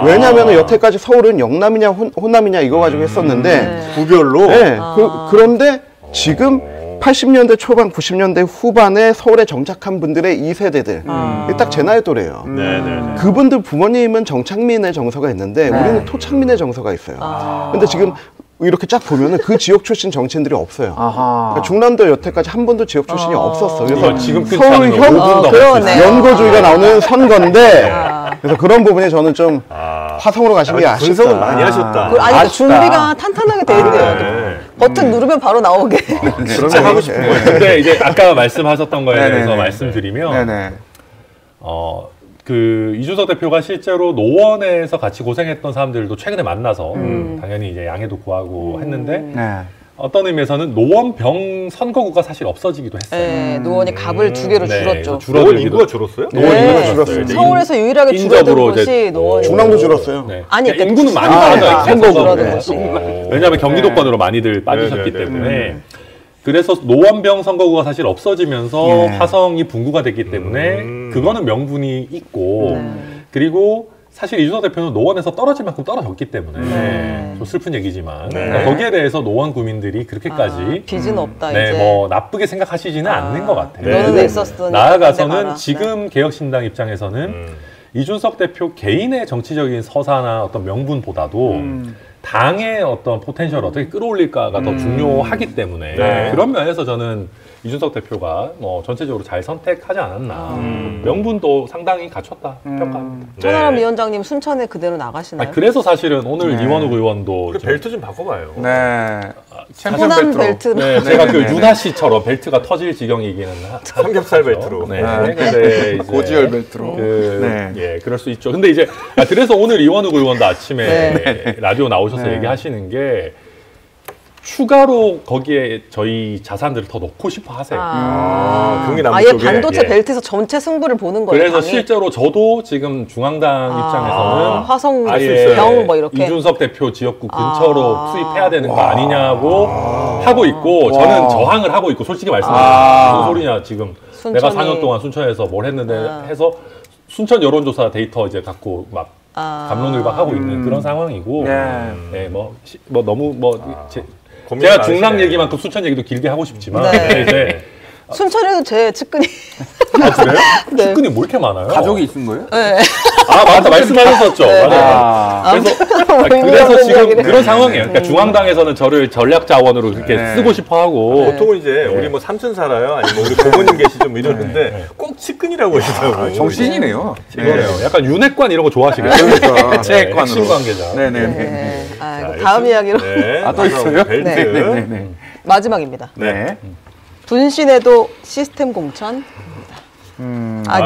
왜냐하면 여태까지 서울은 영남이냐 호남이냐 이거 가지고 했었는데 구별로. 네, 그런데 지금 80년대 초반, 90년대 후반에 서울에 정착한 분들의 2세대들 딱 제 나이 또래예요. 네네. 그분들 부모님은 정착민의 정서가 있는데 우리는 토착민의 정서가 있어요. 근데 지금 이렇게 쫙 보면은 그 지역 출신 정치인들이 없어요. 아하. 그러니까 중남도 여태까지 한 번도 지역 출신이 없었어. 그래서 지금 서울형 그러네요. 연고주의가 나오는 선거인데 그래서 그런 부분에 저는 좀 화성으로 가신 게 아쉽다. 분석은 많이 하셨다. 아니 준비가 탄탄하게 돼 있네요. 네. 버튼 누르면 바로 나오게. 진짜 하고 싶은 거예요. 근데 이제 아까 말씀하셨던 거에 대해서 네네네. 말씀드리면 네네. 그 이준석 대표가 실제로 노원에서 같이 고생했던 사람들도 최근에 만나서 당연히 이제 양해도 구하고 했는데 네. 어떤 의미에서는 노원병 선거구가 사실 없어지기도 했어요. 네, 노원이 갑을 2개로 네, 줄었죠. 노원 인구가 줄었어요? 노원 네. 인구가 줄었어요. 줄었어요. 이제 서울에서 유일하게 줄어든 인접으로 곳이 이제 노원이에요. 중랑도 줄었어요. 네. 아니, 그러니까 인구는 많이 수도권에서 빠져요. 선거구로 선거구로. 줄어든 곳이. 왜냐하면 경기도권으로 많이들 빠지셨기 네네네. 때문에 그래서 노원병 선거구가 사실 없어지면서 화성이 분구가 됐기 때문에 그거는 명분이 있고 그리고 사실 이준석 대표는 노원에서 떨어질 만큼 떨어졌기 때문에 좀 슬픈 얘기지만 그러니까 거기에 대해서 노원 구민들이 그렇게까지 빚은 없다 네, 이제. 뭐 나쁘게 생각하시지는 않는 것 같아요. 너는 냈었으니 나아가서는 내가 지금 개혁신당 입장에서는 이준석 대표 개인의 정치적인 서사나 어떤 명분보다도 당의 어떤 포텐셜을 어떻게 끌어올릴까가 더 중요하기 때문에 네. 그런 면에서 저는 이준석 대표가 뭐 전체적으로 잘 선택하지 않았나. 명분도 상당히 갖췄다 평가합니다. 천하람 위원장님 순천에 그대로 나가시나요? 그래서 사실은 오늘 이원욱 의원도 그 벨트 좀 바꿔봐요. 네. 호남 벨트로. 네, 제가 그 유나 씨처럼 벨트가 터질 지경이기는 삼겹살 벨트로. 네. 근데 이제 고지혈 벨트로. 예, 그럴 수 있죠. 근데 이제 그래서 오늘 이원욱 의원도 아침에 라디오 나오셔서 얘기하시는 게 추가로 거기에 저희 자산들을 더 넣고 싶어 하세요. 경기 남부 아예 쪽에. 반도체 예. 벨트에서 전체 승부를 보는 거예요. 그래서 당이? 실제로 저도 지금 중앙당 입장에서는 화성, 아예 병 뭐 이렇게. 이준석 대표 지역구 근처로 투입해야 되는 거 아니냐고 하고 있고 저는 저항을 하고 있고 솔직히 말씀드리면 무슨 소리냐 지금 내가 4년 동안 순천에서 뭘 했는데 해서 순천 여론조사 데이터 이제 갖고 막 갑론을박하고 있는 그런 상황이고 네, 뭐 너무 제가 중랑 얘기만큼 순천 얘기도 길게 하고 싶지만 이제 순천에도 제 측근이 그래요? 네. 측근이 뭐 이렇게 많아요? 가족이 있는 거예요? 네. 맞다 말씀하셨었죠. 맞아요. 그래서 지금 그런 상황이에요. 그러니까 중앙당에서는 저를 전략 자원으로 그렇게 쓰고 싶어하고 보통은 이제 우리 뭐 삼촌 살아요, 아니면 우리 고모님 계시죠, 뭐 이러는데 꼭 측근이라고 하시더라고요. 정신이네요. 그러네요. 약간 윤핵관 이런 거 좋아하시겠어요. 그러니까 핵심 관계자. 네네네. 네. 이거 다음 이야기로 또 있어요? 벨트. 네네네. 마지막입니다. 네. 분신에도 시스템 공천.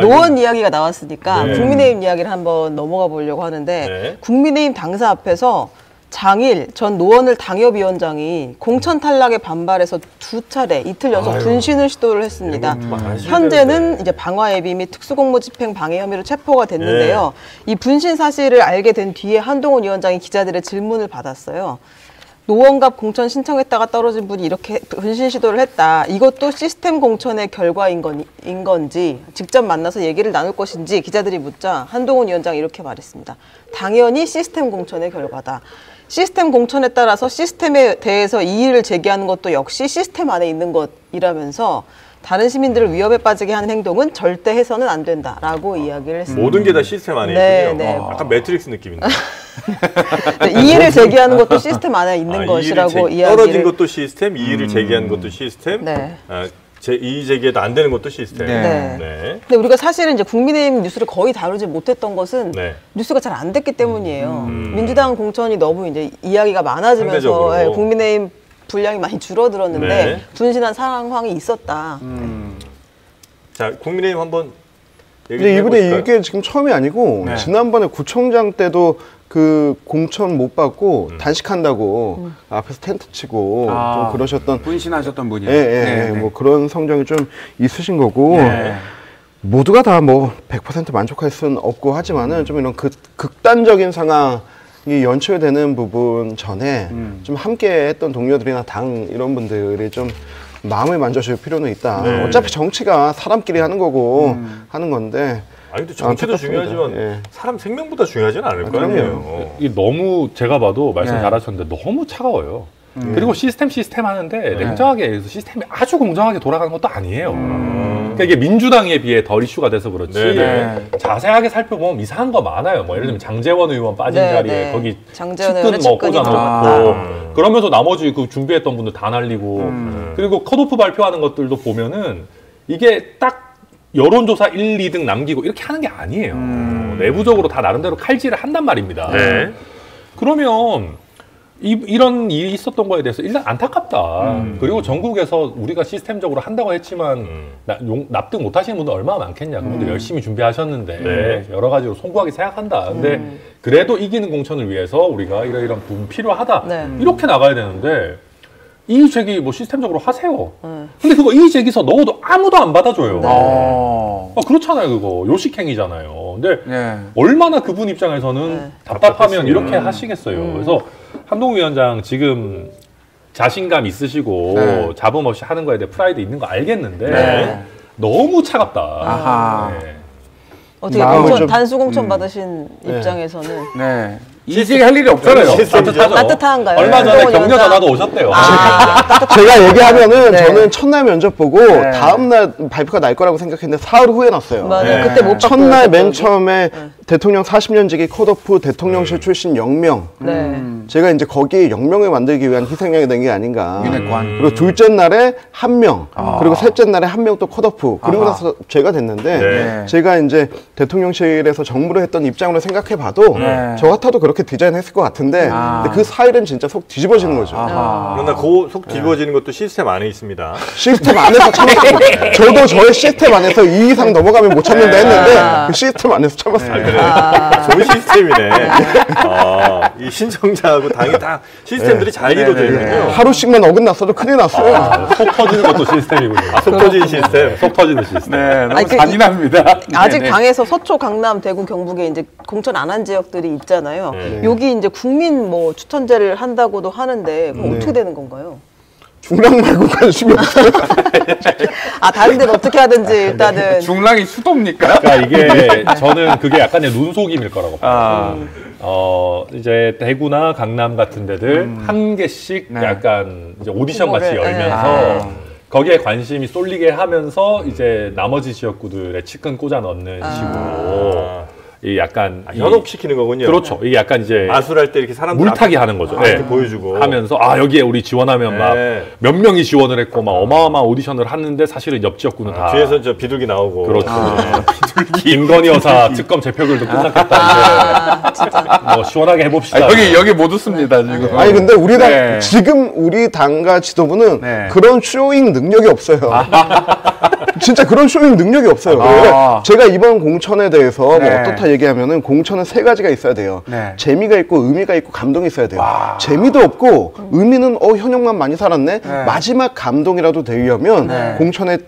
노원 이야기가 나왔으니까 네. 국민의힘 이야기를 한번 넘어가 보려고 하는데 네. 국민의힘 당사 앞에서 장일 전 노원을 당협위원장이 공천 탈락에 반발해서 2차례 이틀 연속 분신을 시도를 했습니다. 현재는 이제 방화예비 및 특수공무집행 방해 혐의로 체포가 됐는데요. 이 분신 사실을 알게 된 뒤에 한동훈 위원장이 기자들의 질문을 받았어요. 노원갑 공천 신청했다가 떨어진 분이 이렇게 분신 시도를 했다. 이것도 시스템 공천의 결과인 건지 직접 만나서 얘기를 나눌 것인지 기자들이 묻자 한동훈 위원장이 이렇게 말했습니다. 당연히 시스템 공천의 결과다. 시스템 공천에 따라서 시스템에 대해서 이의를 제기하는 것도 역시 시스템 안에 있는 것이라면서 다른 시민들을 위협에 빠지게 하는 행동은 절대 해서는 안 된다라고 이야기를 했습니다. 모든 게 다 시스템 안에 네, 있군요. 네. 약간 매트릭스 느낌인데. 이의를 제기하는 것도 시스템 안에 있는 것이라고 이야기를. 떨어진 것도 시스템, 이의를 제기하는 것도 시스템, 네. 이의 제기해도 안 되는 것도 시스템. 네. 네. 근데 우리가 사실은 이제 국민의힘 뉴스를 거의 다루지 못했던 것은 네. 뉴스가 잘 안 됐기 때문이에요. 민주당 공천이 너무 이제 이야기가 많아지면서 상대적으로. 예, 국민의힘 분량이 많이 줄어들었는데 네. 분신한 상황이 있었다. 자, 국민의힘 한번 얘기 근데 좀 이번에 해보실까요? 이게 지금 처음이 아니고 지난번에 구청장 때도 그 공천 못 받고 단식한다고 앞에서 텐트 치고 좀 그러셨던 분신하셨던 분이요. 뭐 그런 성정이 좀 있으신 거고 모두가 다 뭐 100% 만족할 수는 없고 하지만은 좀 이런 극단적인 상황이 연출되는 부분 전에 좀 함께 했던 동료들이나 당 이런 분들이 좀 마음을 만져줄 필요는 있다. 네. 어차피 정치가 사람끼리 하는 거고 하는 건데 아니 근데 정치도 안타깝습니다. 중요하지만 예. 사람 생명보다 중요하지는 않을 거 그럼요. 아니에요. 이 너무 제가 봐도 말씀 네. 잘하셨는데 너무 차가워요. 그리고 시스템 하는데 냉정하게 얘기해서 시스템이 아주 공정하게 돌아가는 것도 아니에요. 그러니까 이게 민주당에 비해 덜 이슈가 돼서 그렇지 네네. 자세하게 살펴보면 이상한 거 많아요. 뭐 예를 들면 장제원 의원 빠진 네, 자리에 네. 거기 장제원 측근 의원의 뭐 측근이 꽂아놓고 들어갔다. 그러면서 나머지 그 준비했던 분들 다 날리고 그리고 컷오프 발표하는 것들도 보면은 이게 딱 여론조사 1, 2등 남기고 이렇게 하는 게 아니에요. 내부적으로 다 나름대로 칼질을 한단 말입니다. 네. 그러면 이런 일이 있었던 거에 대해서 일단 안타깝다. 그리고 전국에서 우리가 시스템적으로 한다고 했지만 납득 못 하시는 분들 얼마나 많겠냐. 그분들 열심히 준비하셨는데 네. 여러 가지로 송구하게 생각한다. 근데 그래도 이기는 공천을 위해서 우리가 이런 부분 필요하다. 네. 이렇게 나가야 되는데 이의 제기 뭐 시스템적으로 하세요. 근데 그거 이의 제기서 넣어도 아무도 안 받아줘요. 그렇잖아요. 그거 요식행위잖아요. 근데 얼마나 그분 입장에서는 답답하면 이렇게 하시겠어요. 그래서 한동훈 위원장 지금 자신감 있으시고 자본 없이 하는 거에 대해 프라이드 있는 거 알겠는데 너무 차갑다. 어떻게 공천, 단수 공천 받으신 입장에서는 이제 할 일이 없잖아요. 따뜻한가요? 얼마 전에 격려 전화도 오셨대요. 제가 얘기하면은 저는 첫날 면접 보고 다음날 발표가 날 거라고 생각했는데 사흘 후에 났어요. 맞아요. 그때 못 첫날 맨 처음에 대통령 40년지기 컷오프 대통령실 출신 0명. 제가 이제 거기 0명을 만들기 위한 희생양이 된 게 아닌가. 그리고 둘째 날에 1명. 그리고 셋째 날에 1명 또 컷오프. 그리고 나서 제가 됐는데 제가 이제 대통령실에서 정부를 했던 입장으로 생각해 봐도 저 같아도 그렇게 디자인했을 것 같은데 근데 그 사일은 진짜 속 뒤집어지는 거죠. 그러나 그 속 뒤집어지는 것도 시스템 안에 있습니다. 시스템 안에서 참았습니다. 저도 저의 시스템 안에서 2 이상 넘어가면 못 참는다 했는데 그 시스템 안에서 참았습니다. 좋은 시스템이네. 이 신청자하고 당이 다 시스템들이 잘 이루어져 있군요. 하루씩만 어긋났어도 큰일 났어요. 속 터지는 것도 시스템이군요. 속 터지는 시스템. 속 터지는 시스템. 너무 잔인합니다. 아직 당에서 서초, 강남, 대구, 경북에 이제 공천 안 한 지역들이 있잖아요. 여기 이제 국민 뭐 추천제를 한다고도 하는데 그럼 어떻게 되는 건가요? 중랑 말고 관심이 없어요. 다른 데는 어떻게 하든지 일단은. 중랑이 수도입니까? 그러니까 이게 저는 그게 약간의 눈속임일 거라고 봐요. 이제 대구나 강남 같은 데들 한 개씩 약간 이제 오디션 같이 열면서 거기에 관심이 쏠리게 하면서 이제 나머지 지역구들의 측근 꽂아 넣는 식으로 이 약간 현혹시키는 거군요. 그렇죠. 이게 약간 이제 마술할 때 이렇게 사람들 물타기 하는 거죠. 이렇게 보여주고 하면서 여기에 우리 지원하면 막 몇 명이 지원을 했고 막 어마어마한 오디션을 하는데 사실은 옆 지역구는 다 뒤에서 저 비둘기 나오고 그렇죠. 김건희 여사 특검 재표결도 끝났겠다. 이제 진짜. 뭐 시원하게 해봅시다. 여기 못 웃습니다 지금. 아니 근데 우리 당 지금 우리 당과 지도부는 그런 쇼잉 능력이 없어요. 진짜 그런 쇼잉 능력이 없어요. 제가 이번 공천에 대해서 뭐 어떻다 얘기하면은 공천은 3가지가 있어야 돼요. 재미가 있고 의미가 있고 감동이 있어야 돼요. 재미도 없고 의미는 현역만 많이 살았네. 마지막 감동이라도 되려면 공천에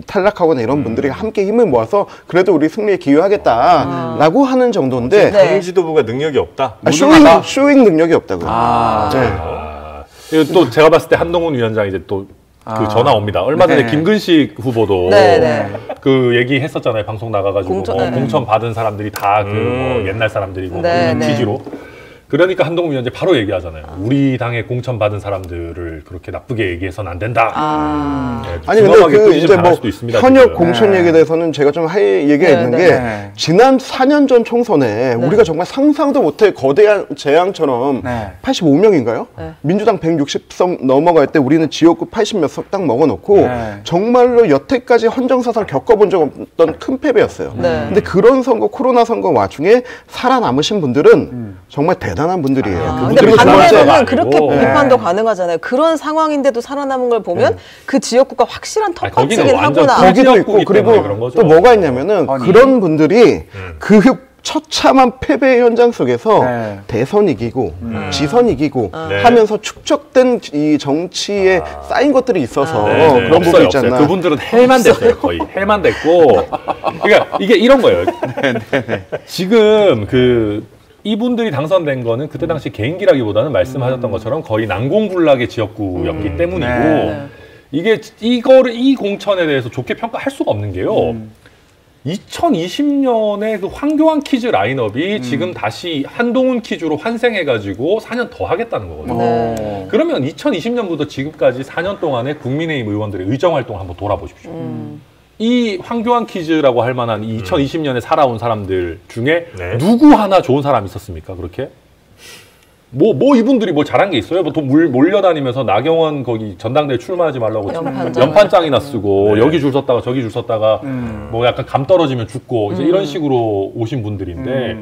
탈락하거나 이런 분들이 함께 힘을 모아서 그래도 우리 승리에 기여하겠다라고 하는 정도인데 당 지도부가 능력이 없다. 쇼잉 능력이 없다고요. 또 제가 봤을 때 한동훈 위원장 이제 또 그 전화 옵니다. 얼마 전에 김근식 후보도 그 얘기했었잖아요. 방송 나가가지고 공천 받은 사람들이 다 그 뭐 옛날 사람들이고 그런 취지로. 그러니까 한동훈 위원장이 바로 얘기하잖아요. 우리 당에 공천 받은 사람들을 그렇게 나쁘게 얘기해서는 안 된다. 아니 근데 그 이제 뭐 현역 공천 얘기에 대해서는 제가 좀 할 얘기가 있는 게 지난 4년 전 총선에 우리가 정말 상상도 못해 거대한 재앙처럼 85명인가요? 민주당 160석 넘어갈 때 우리는 지역구 80몇 석 딱 먹어놓고 정말로 여태까지 헌정사상 겪어본 적 없던 큰 패배였어요. 근데 그런 선거, 코로나 선거 와중에 살아남으신 분들은 정말 대단한 분들이에요. 근데 반대로는 그렇게 비판도 가능하잖아요. 그런 상황인데도 살아남은 걸 보면 그 지역구가 확실한 텃밭이긴 하구나. 거기도 있고 그리고 또 뭐가 있냐면은 그런 분들이 그 처참한 패배 현장 속에서 대선 이기고 지선 이기고 하면서 축적된 이 정치에 쌓인 것들이 있어서 그런 부분이 있잖아요. 그분들은 헬만 됐어요. 거의 헬만 됐고 그러니까 이게 이런 거예요. 지금 이분들이 당선된 거는 그때 당시 개인기라기보다는 말씀하셨던 것처럼 거의 난공불락의 지역구였기 때문이고 이게 이 공천에 대해서 좋게 평가할 수가 없는 게요. 2020년에 그 황교안 퀴즈 라인업이 지금 다시 한동훈 퀴즈로 환생해가지고 4년 더 하겠다는 거거든요. 그러면 2020년부터 지금까지 4년 동안에 국민의힘 의원들의 의정활동을 한번 돌아보십시오. 이 황교안 퀴즈라고 할 만한 2020년에 살아온 사람들 중에 누구 하나 좋은 사람 있었습니까? 그렇게? 뭐 이분들이 뭐 잘한 게 있어요? 뭐 돈 몰려다니면서 나경원 거기 전당대회 출마하지 말라고 연판장이나 쓰고 여기 줄 섰다가 저기 줄 섰다가 뭐 약간 감 떨어지면 죽고 이제 이런 식으로 오신 분들인데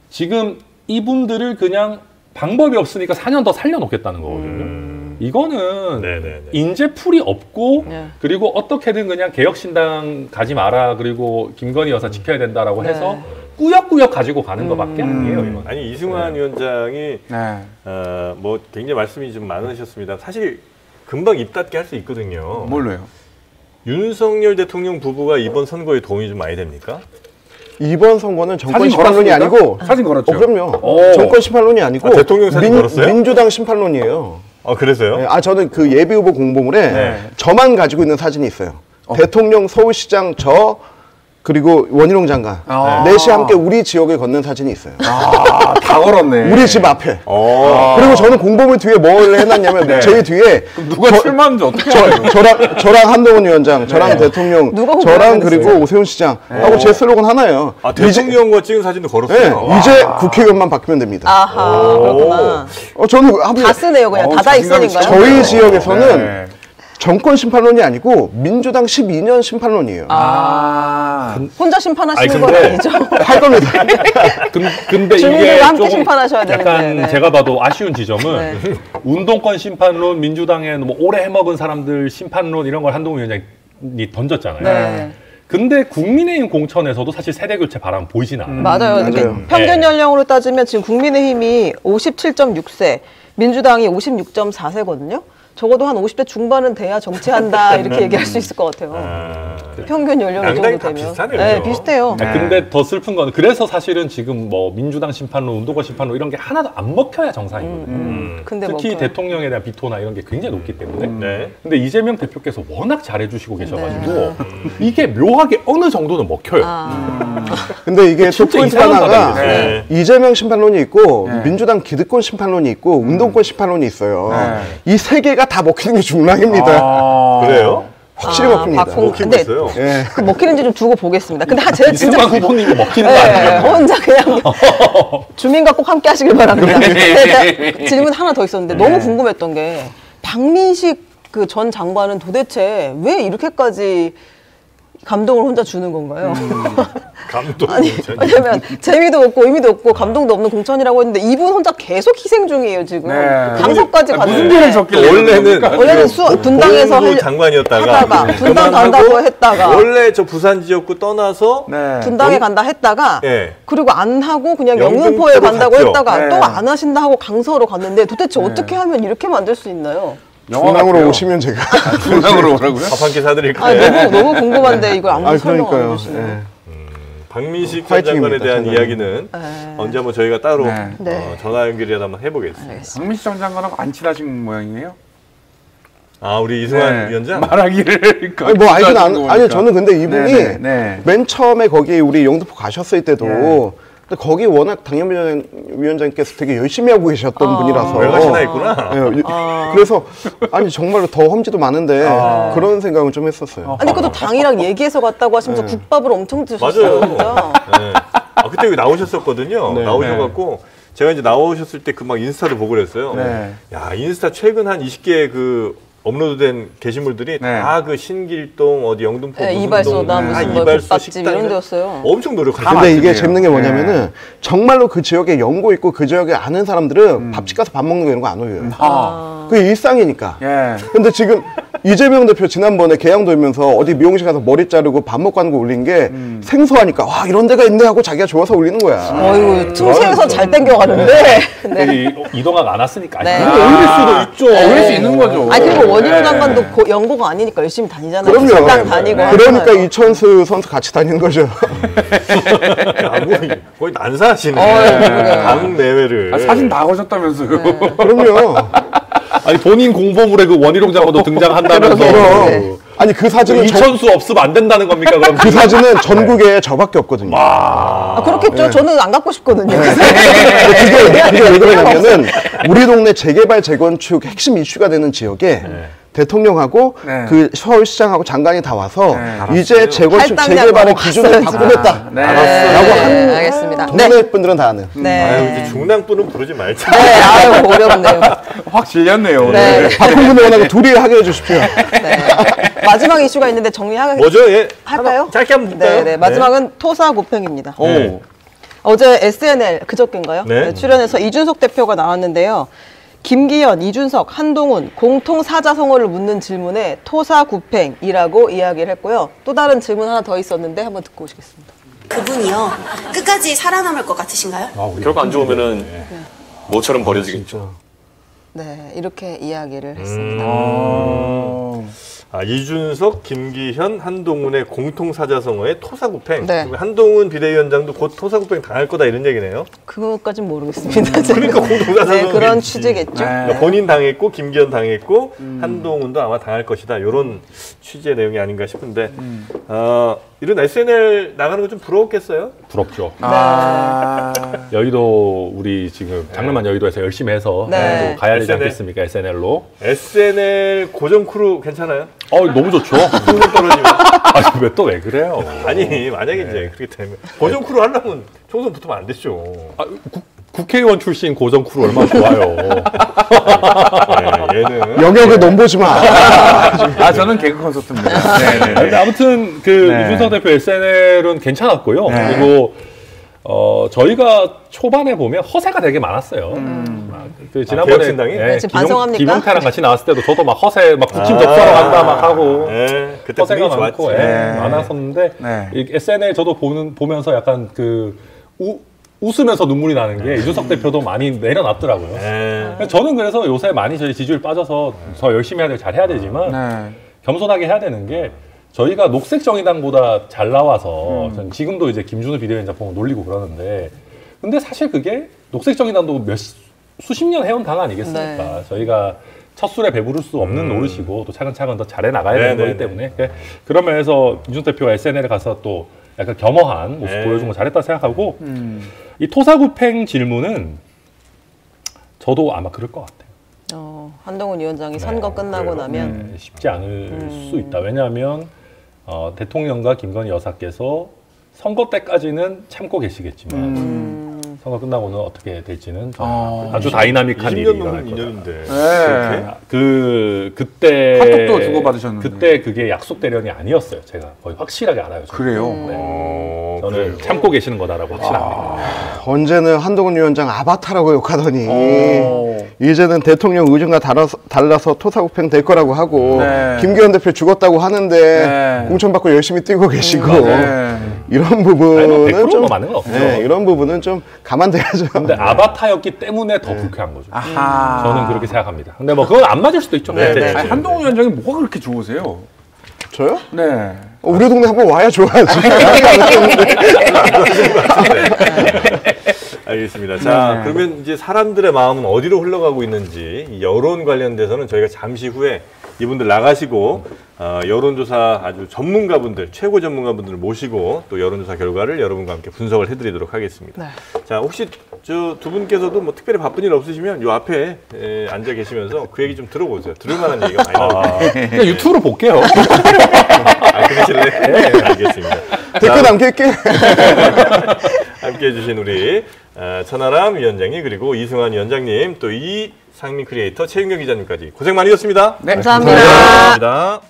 지금 이분들을 그냥 방법이 없으니까 4년 더 살려놓겠다는 거거든요. 이거는 인재풀이 없고 그리고 어떻게든 그냥 개혁신당 가지 마라 그리고 김건희 여사 지켜야 된다라고 해서 꾸역꾸역 가지고 가는 것밖에 아니에요. 이건. 아니 이승환 위원장이 뭐 굉장히 말씀이 좀 많으셨습니다. 사실 금방 입 닫게 할 수 있거든요. 뭘로요? 윤석열 대통령 부부가 이번 선거에 도움이 좀 많이 됩니까? 이번 선거는 정권 심판론이 아니고 사진 걸었죠. 그럼요. 정권 심판론이 아니고 대통령 사진 걸었어요? 민주당 심판론이에요. 그래서요? 저는 그 예비 후보 공보물에 저만 가지고 있는 사진이 있어요. 대통령, 서울시장, 그리고 원희룡 장관 넷이 함께 우리 지역을 걷는 사진이 있어요. 다 걸었네. 우리 집 앞에. 그리고 저는 공보물 뒤에 뭘 해놨냐면 저희 뒤에 누가 출마하는지 어떻게 알아요? 저랑 한동훈 위원장, 저랑 대통령, 저랑 그리고 오세훈 시장 하고 제 슬로건 하나예요. 대통령과 찍은 사진도 걸었어요. 이제 국회의원만 바뀌면 됩니다. 아하, 그렇구나. 저는 다 쓰네요, 그냥 다다 익선인가요? 저희 지역에서는 정권 심판론이 아니고 민주당 12년 심판론이에요. 혼자 심판하시는 건 아니죠? 할 겁니다. 근데 주민들과 함께 조금 심판하셔야 되는데. 약간 제가 봐도 아쉬운 지점은 운동권 심판론, 민주당에 뭐 오래 해먹은 사람들 심판론 이런 걸 한동훈 위원장이 던졌잖아요. 근데 국민의힘 공천에서도 사실 세대교체 바람 보이진 않아요. 맞아요. 평균 연령으로 따지면 지금 국민의힘이 57.6세, 민주당이 56.4세거든요. 적어도 한 50대 중반은 돼야 정치한다 이렇게 얘기할 수 있을 것 같아요. 평균 연령이 정도 되면. 비슷하네요. 비슷해요. 근데 더 슬픈 건 그래서 사실은 지금 뭐 민주당 심판론, 운동권 심판론 이런 게 하나도 안 먹혀야 정상이거든요. 근데 특히 대통령에 대한 비토나 이런 게 굉장히 높기 때문에. 근데 이재명 대표께서 워낙 잘해주시고 계셔가지고 이게 묘하게 어느 정도는 먹혀요. 근데 이게 또 포인트 하나가 이재명 심판론이 있고 민주당 기득권 심판론이 있고 운동권 심판론이 있어요. 이 세 개가 다 먹히는 게 중랑입니다. 그래요? 확실히 먹힙니다. 먹히고 있어요. 그 먹히는지 좀 두고 보겠습니다. 근데 제가 진짜 이승만 후보님이 먹히는 거 아니에요? 혼자 그냥 주민과 꼭 함께 하시길 바랍니다. 제가 질문 하나 더 있었는데 너무 궁금했던 게 박민식 그 전 장관은 도대체 왜 이렇게까지 감동을 혼자 주는 건가요? 감동. 아니, 왜냐면 재미도 없고 의미도 없고 감동도 없는 공천이라고 했는데 이분 혼자 계속 희생 중이에요 지금. 당선까지 갔는데 원래는 분당에서 장관이었다가 분당 간다고 했다가 원래 저 부산 지역구 떠나서 분당에 간다 했다가 네. 그리고 안 하고 그냥 영등포에 간다고 갔죠. 했다가 또 안 하신다 하고 강서로 갔는데 도대체 어떻게 하면 이렇게 만들 수 있나요? 중랑으로 오시면 제가 중랑으로 오라고요? 밥 한 끼 사드릴까요? 너무 궁금한데 이걸 아무 설명 안 해주시네요. 박민식 전 장관에 대한 이야기는 언제 한번 저희가 따로 전화 연결이라도 한번 해보겠습니다. 박민식 전 장관하고 안 친하신 모양이에요? 아, 우리 이승환 위원장? 말하기를. 아니, 저는 근데 이분이 맨 처음에 거기 우리 영등포 가셨을 때도 근데 거기 워낙 당협위원장께서 되게 열심히 하고 계셨던 분이라서. 왜 가시나 했구나. 그래서, 아니, 정말로 더 험지도 많은데 그런 생각은 좀 했었어요. 아니, 그것도 당이랑 얘기해서 갔다고 하시면서 국밥을 엄청 드셨어요. 맞아요. 그때 여기 나오셨었거든요. 나오셔갖고. 제가 이제 나오셨을 때 그 막 인스타도 보고 그랬어요. 야, 인스타 최근 한 20개 업로드된 게시물들이 다 그 신길동 어디 영등포 이발소나 무슨 뭐 국밥집 이런 데였어요. 엄청 노력하셨어요. 근데 이게 재밌는 게 뭐냐면은 정말로 그 지역에 연고 있고 그 지역에 아는 사람들은 밥집 가서 밥 먹는 거 이런 거 안 올려요. 그게 일상이니까. 근데 지금 이재명 대표 지난번에 계양 돌면서 어디 미용실 가서 머리 자르고 밥 먹고 하는 거 올린 게 생소하니까 와 이런 데가 있네 하고 자기가 좋아서 올리는 거야. 어이구 틈새에서 잘 땡겨가는데. 이동학 안 왔으니까. 올릴 수도 있죠. 올릴 수 있는 거죠. 아니 그리고 원희룡 장관도 연고가 아니니까 열심히 다니잖아요. 그럼요. 식당 다니고. 그러니까 이천수 선수 같이 다니는 거죠. 거의 난사하시네. 당 내외를. 사진 다 거셨다면서요. 그럼요. 아니 본인 공보물에 그 원희룡 장관도 등장한다면서. 아니 그 사진은 이천수 없으면 안 된다는 겁니까? 그럼 그 사진은 전국에 저밖에 없거든요. 그렇겠죠. 저는 안 갖고 싶거든요. 그게 왜 그러냐면은 우리 동네 재개발 재건축 핵심 이슈가 되는 지역에 대통령하고 그 서울시장하고 장관이 다 와서 이제 재건축 재개발의 기준을 바꾸겠다. 라고 한 알겠습니다. 동네 분들은 다 아는. 아유, 이제 중랑분은 부르지 말자. 아유, 어렵네요. 확 질렸네요. 박홍근 의원하고 둘이 하게 해주십시오. 마지막 이슈가 있는데 정리하겠습니다. 뭐죠? 할까요? 짧게 한번 볼까요? 네, 마지막은 토사구팽입니다. 어제 SNL 그저께인가요? 출연해서 이준석 대표가 나왔는데요. 김기현, 이준석, 한동훈 공통 사자성어를 묻는 질문에 토사구팽이라고 이야기를 했고요. 또 다른 질문 하나 더 있었는데 한번 듣고 오시겠습니다. 그분이요 끝까지 살아남을 것 같으신가요? 결과 안 좋으면은 뭐처럼 버려지겠죠. 네, 이렇게 이야기를 했습니다. 이준석, 김기현, 한동훈의 공통 사자성어의 토사구팽. 한동훈 비대위원장도 곧 토사구팽 당할 거다 이런 얘기네요. 그것까진 모르겠습니다. 그러니까 공통 사자성어. 그런 취지겠죠. 그러니까 본인 당했고 김기현 당했고 한동훈도 아마 당할 것이다. 이런 취지의 내용이 아닌가 싶은데 이런 SNL 나가는 거 좀 부러웠겠어요? 부럽죠. 여의도 우리 지금 장르만 여의도에서 열심히 해서 또 가야 되지 않겠습니까? SNL로. SNL 고정 크루 괜찮아요? 너무 좋죠. 풍선 떨어지면. 아니 왜 그래요? 아니 만약에 이제 그렇게 되면 고정 크루 하려면 총선 붙으면 안 되죠. 국회의원 출신 고정 크루 얼마나 좋아요. 얘는 영역을 넘보지 마. 저는 개그 콘서트입니다. 근데 아무튼 이준석 대표 SNL은 괜찮았고요. 그리고 저희가 초반에 보면 허세가 되게 많았어요. 지난번에 김영태랑 같이 나왔을 때도 저도 막 허세, 막 국힘 접수하러 간다 막 하고 그때 허세가 많고 많았었는데 SNL 저도 보면서 약간 웃으면서 눈물이 나는 게 이준석 대표도 많이 내려놨더라고요. 저는 그래서 요새 많이 저희 지지율 빠져서 더 열심히 해야 되고 잘해야 되지만 겸손하게 해야 되는 게 저희가 녹색정의당보다 잘 나와서 전 지금도 이제 김준우 비대위원장 보고 놀리고 그러는데 근데 사실 그게 녹색정의당도 수십 년 해온 당 아니겠습니까? 저희가 첫 술에 배부를 수 없는 노릇이고 또 차근차근 더 잘해 나가야 되는 거기 때문에 그런 면에서 이준석 대표가 SNL에 가서 또 약간 겸허한 모습 보여준 거 잘했다 생각하고 이 토사구팽 질문은 저도 아마 그럴 것 같아요. 한동훈 위원장이 선거 끝나고 나면 쉽지 않을 수 있다. 왜냐하면 대통령과 김건희 여사께서 선거 때까지는 참고 계시겠지만 선거 끝나고는 어떻게 될지는 아주 다이나믹한 20년 일이 넘은 일어날 거다. 인연인데. 그때 카톡도 주고받으셨는데. 그때 그게 약속 대련이 아니었어요. 제가 거의 확실하게 알아요. 저는. 그래요? 네. 저는 참고 계시는 거다라고 확실합니다. 언제는 한동훈 위원장 아바타라고 욕하더니 이제는 대통령 의중과 달라서 토사구팽 될 거라고 하고 김기현 대표 죽었다고 하는데 공천받고 열심히 뛰고 계시고 이런 부분은 좀 맞는 건 없죠. 이런 부분은 좀 감안돼야죠. 근데 아바타였기 때문에 더 불쾌한 거죠. 저는 그렇게 생각합니다. 근데 뭐 그건 안 맞을 수도 있죠. 아니, 한동훈 위원장이 뭐가 그렇게 좋으세요? 저요? 네. 우리 동네 한번 와야 좋아하지. 알겠습니다. 자, 그러면 이제 사람들의 마음은 어디로 흘러가고 있는지 이 여론 관련돼서는 저희가 잠시 후에 이분들 나가시고 여론조사 아주 전문가분들, 최고 전문가분들을 모시고 또 여론조사 결과를 여러분과 함께 분석을 해드리도록 하겠습니다. 자, 혹시 저 두 분께서도 뭐 특별히 바쁜 일 없으시면 요 앞에 앉아 계시면서 그 얘기 좀 들어보세요. 들을 만한 얘기가 많이 나오거든요. 그냥 유튜브로 볼게요. 그러실래요? 네, 알겠습니다. 댓글 남길게. 함께해 주신 우리 천하람 위원장님 그리고 이승환 위원장님 또 이상민 크리에이터 최윤경 기자님까지 고생 많으셨습니다. 감사합니다. 감사합니다.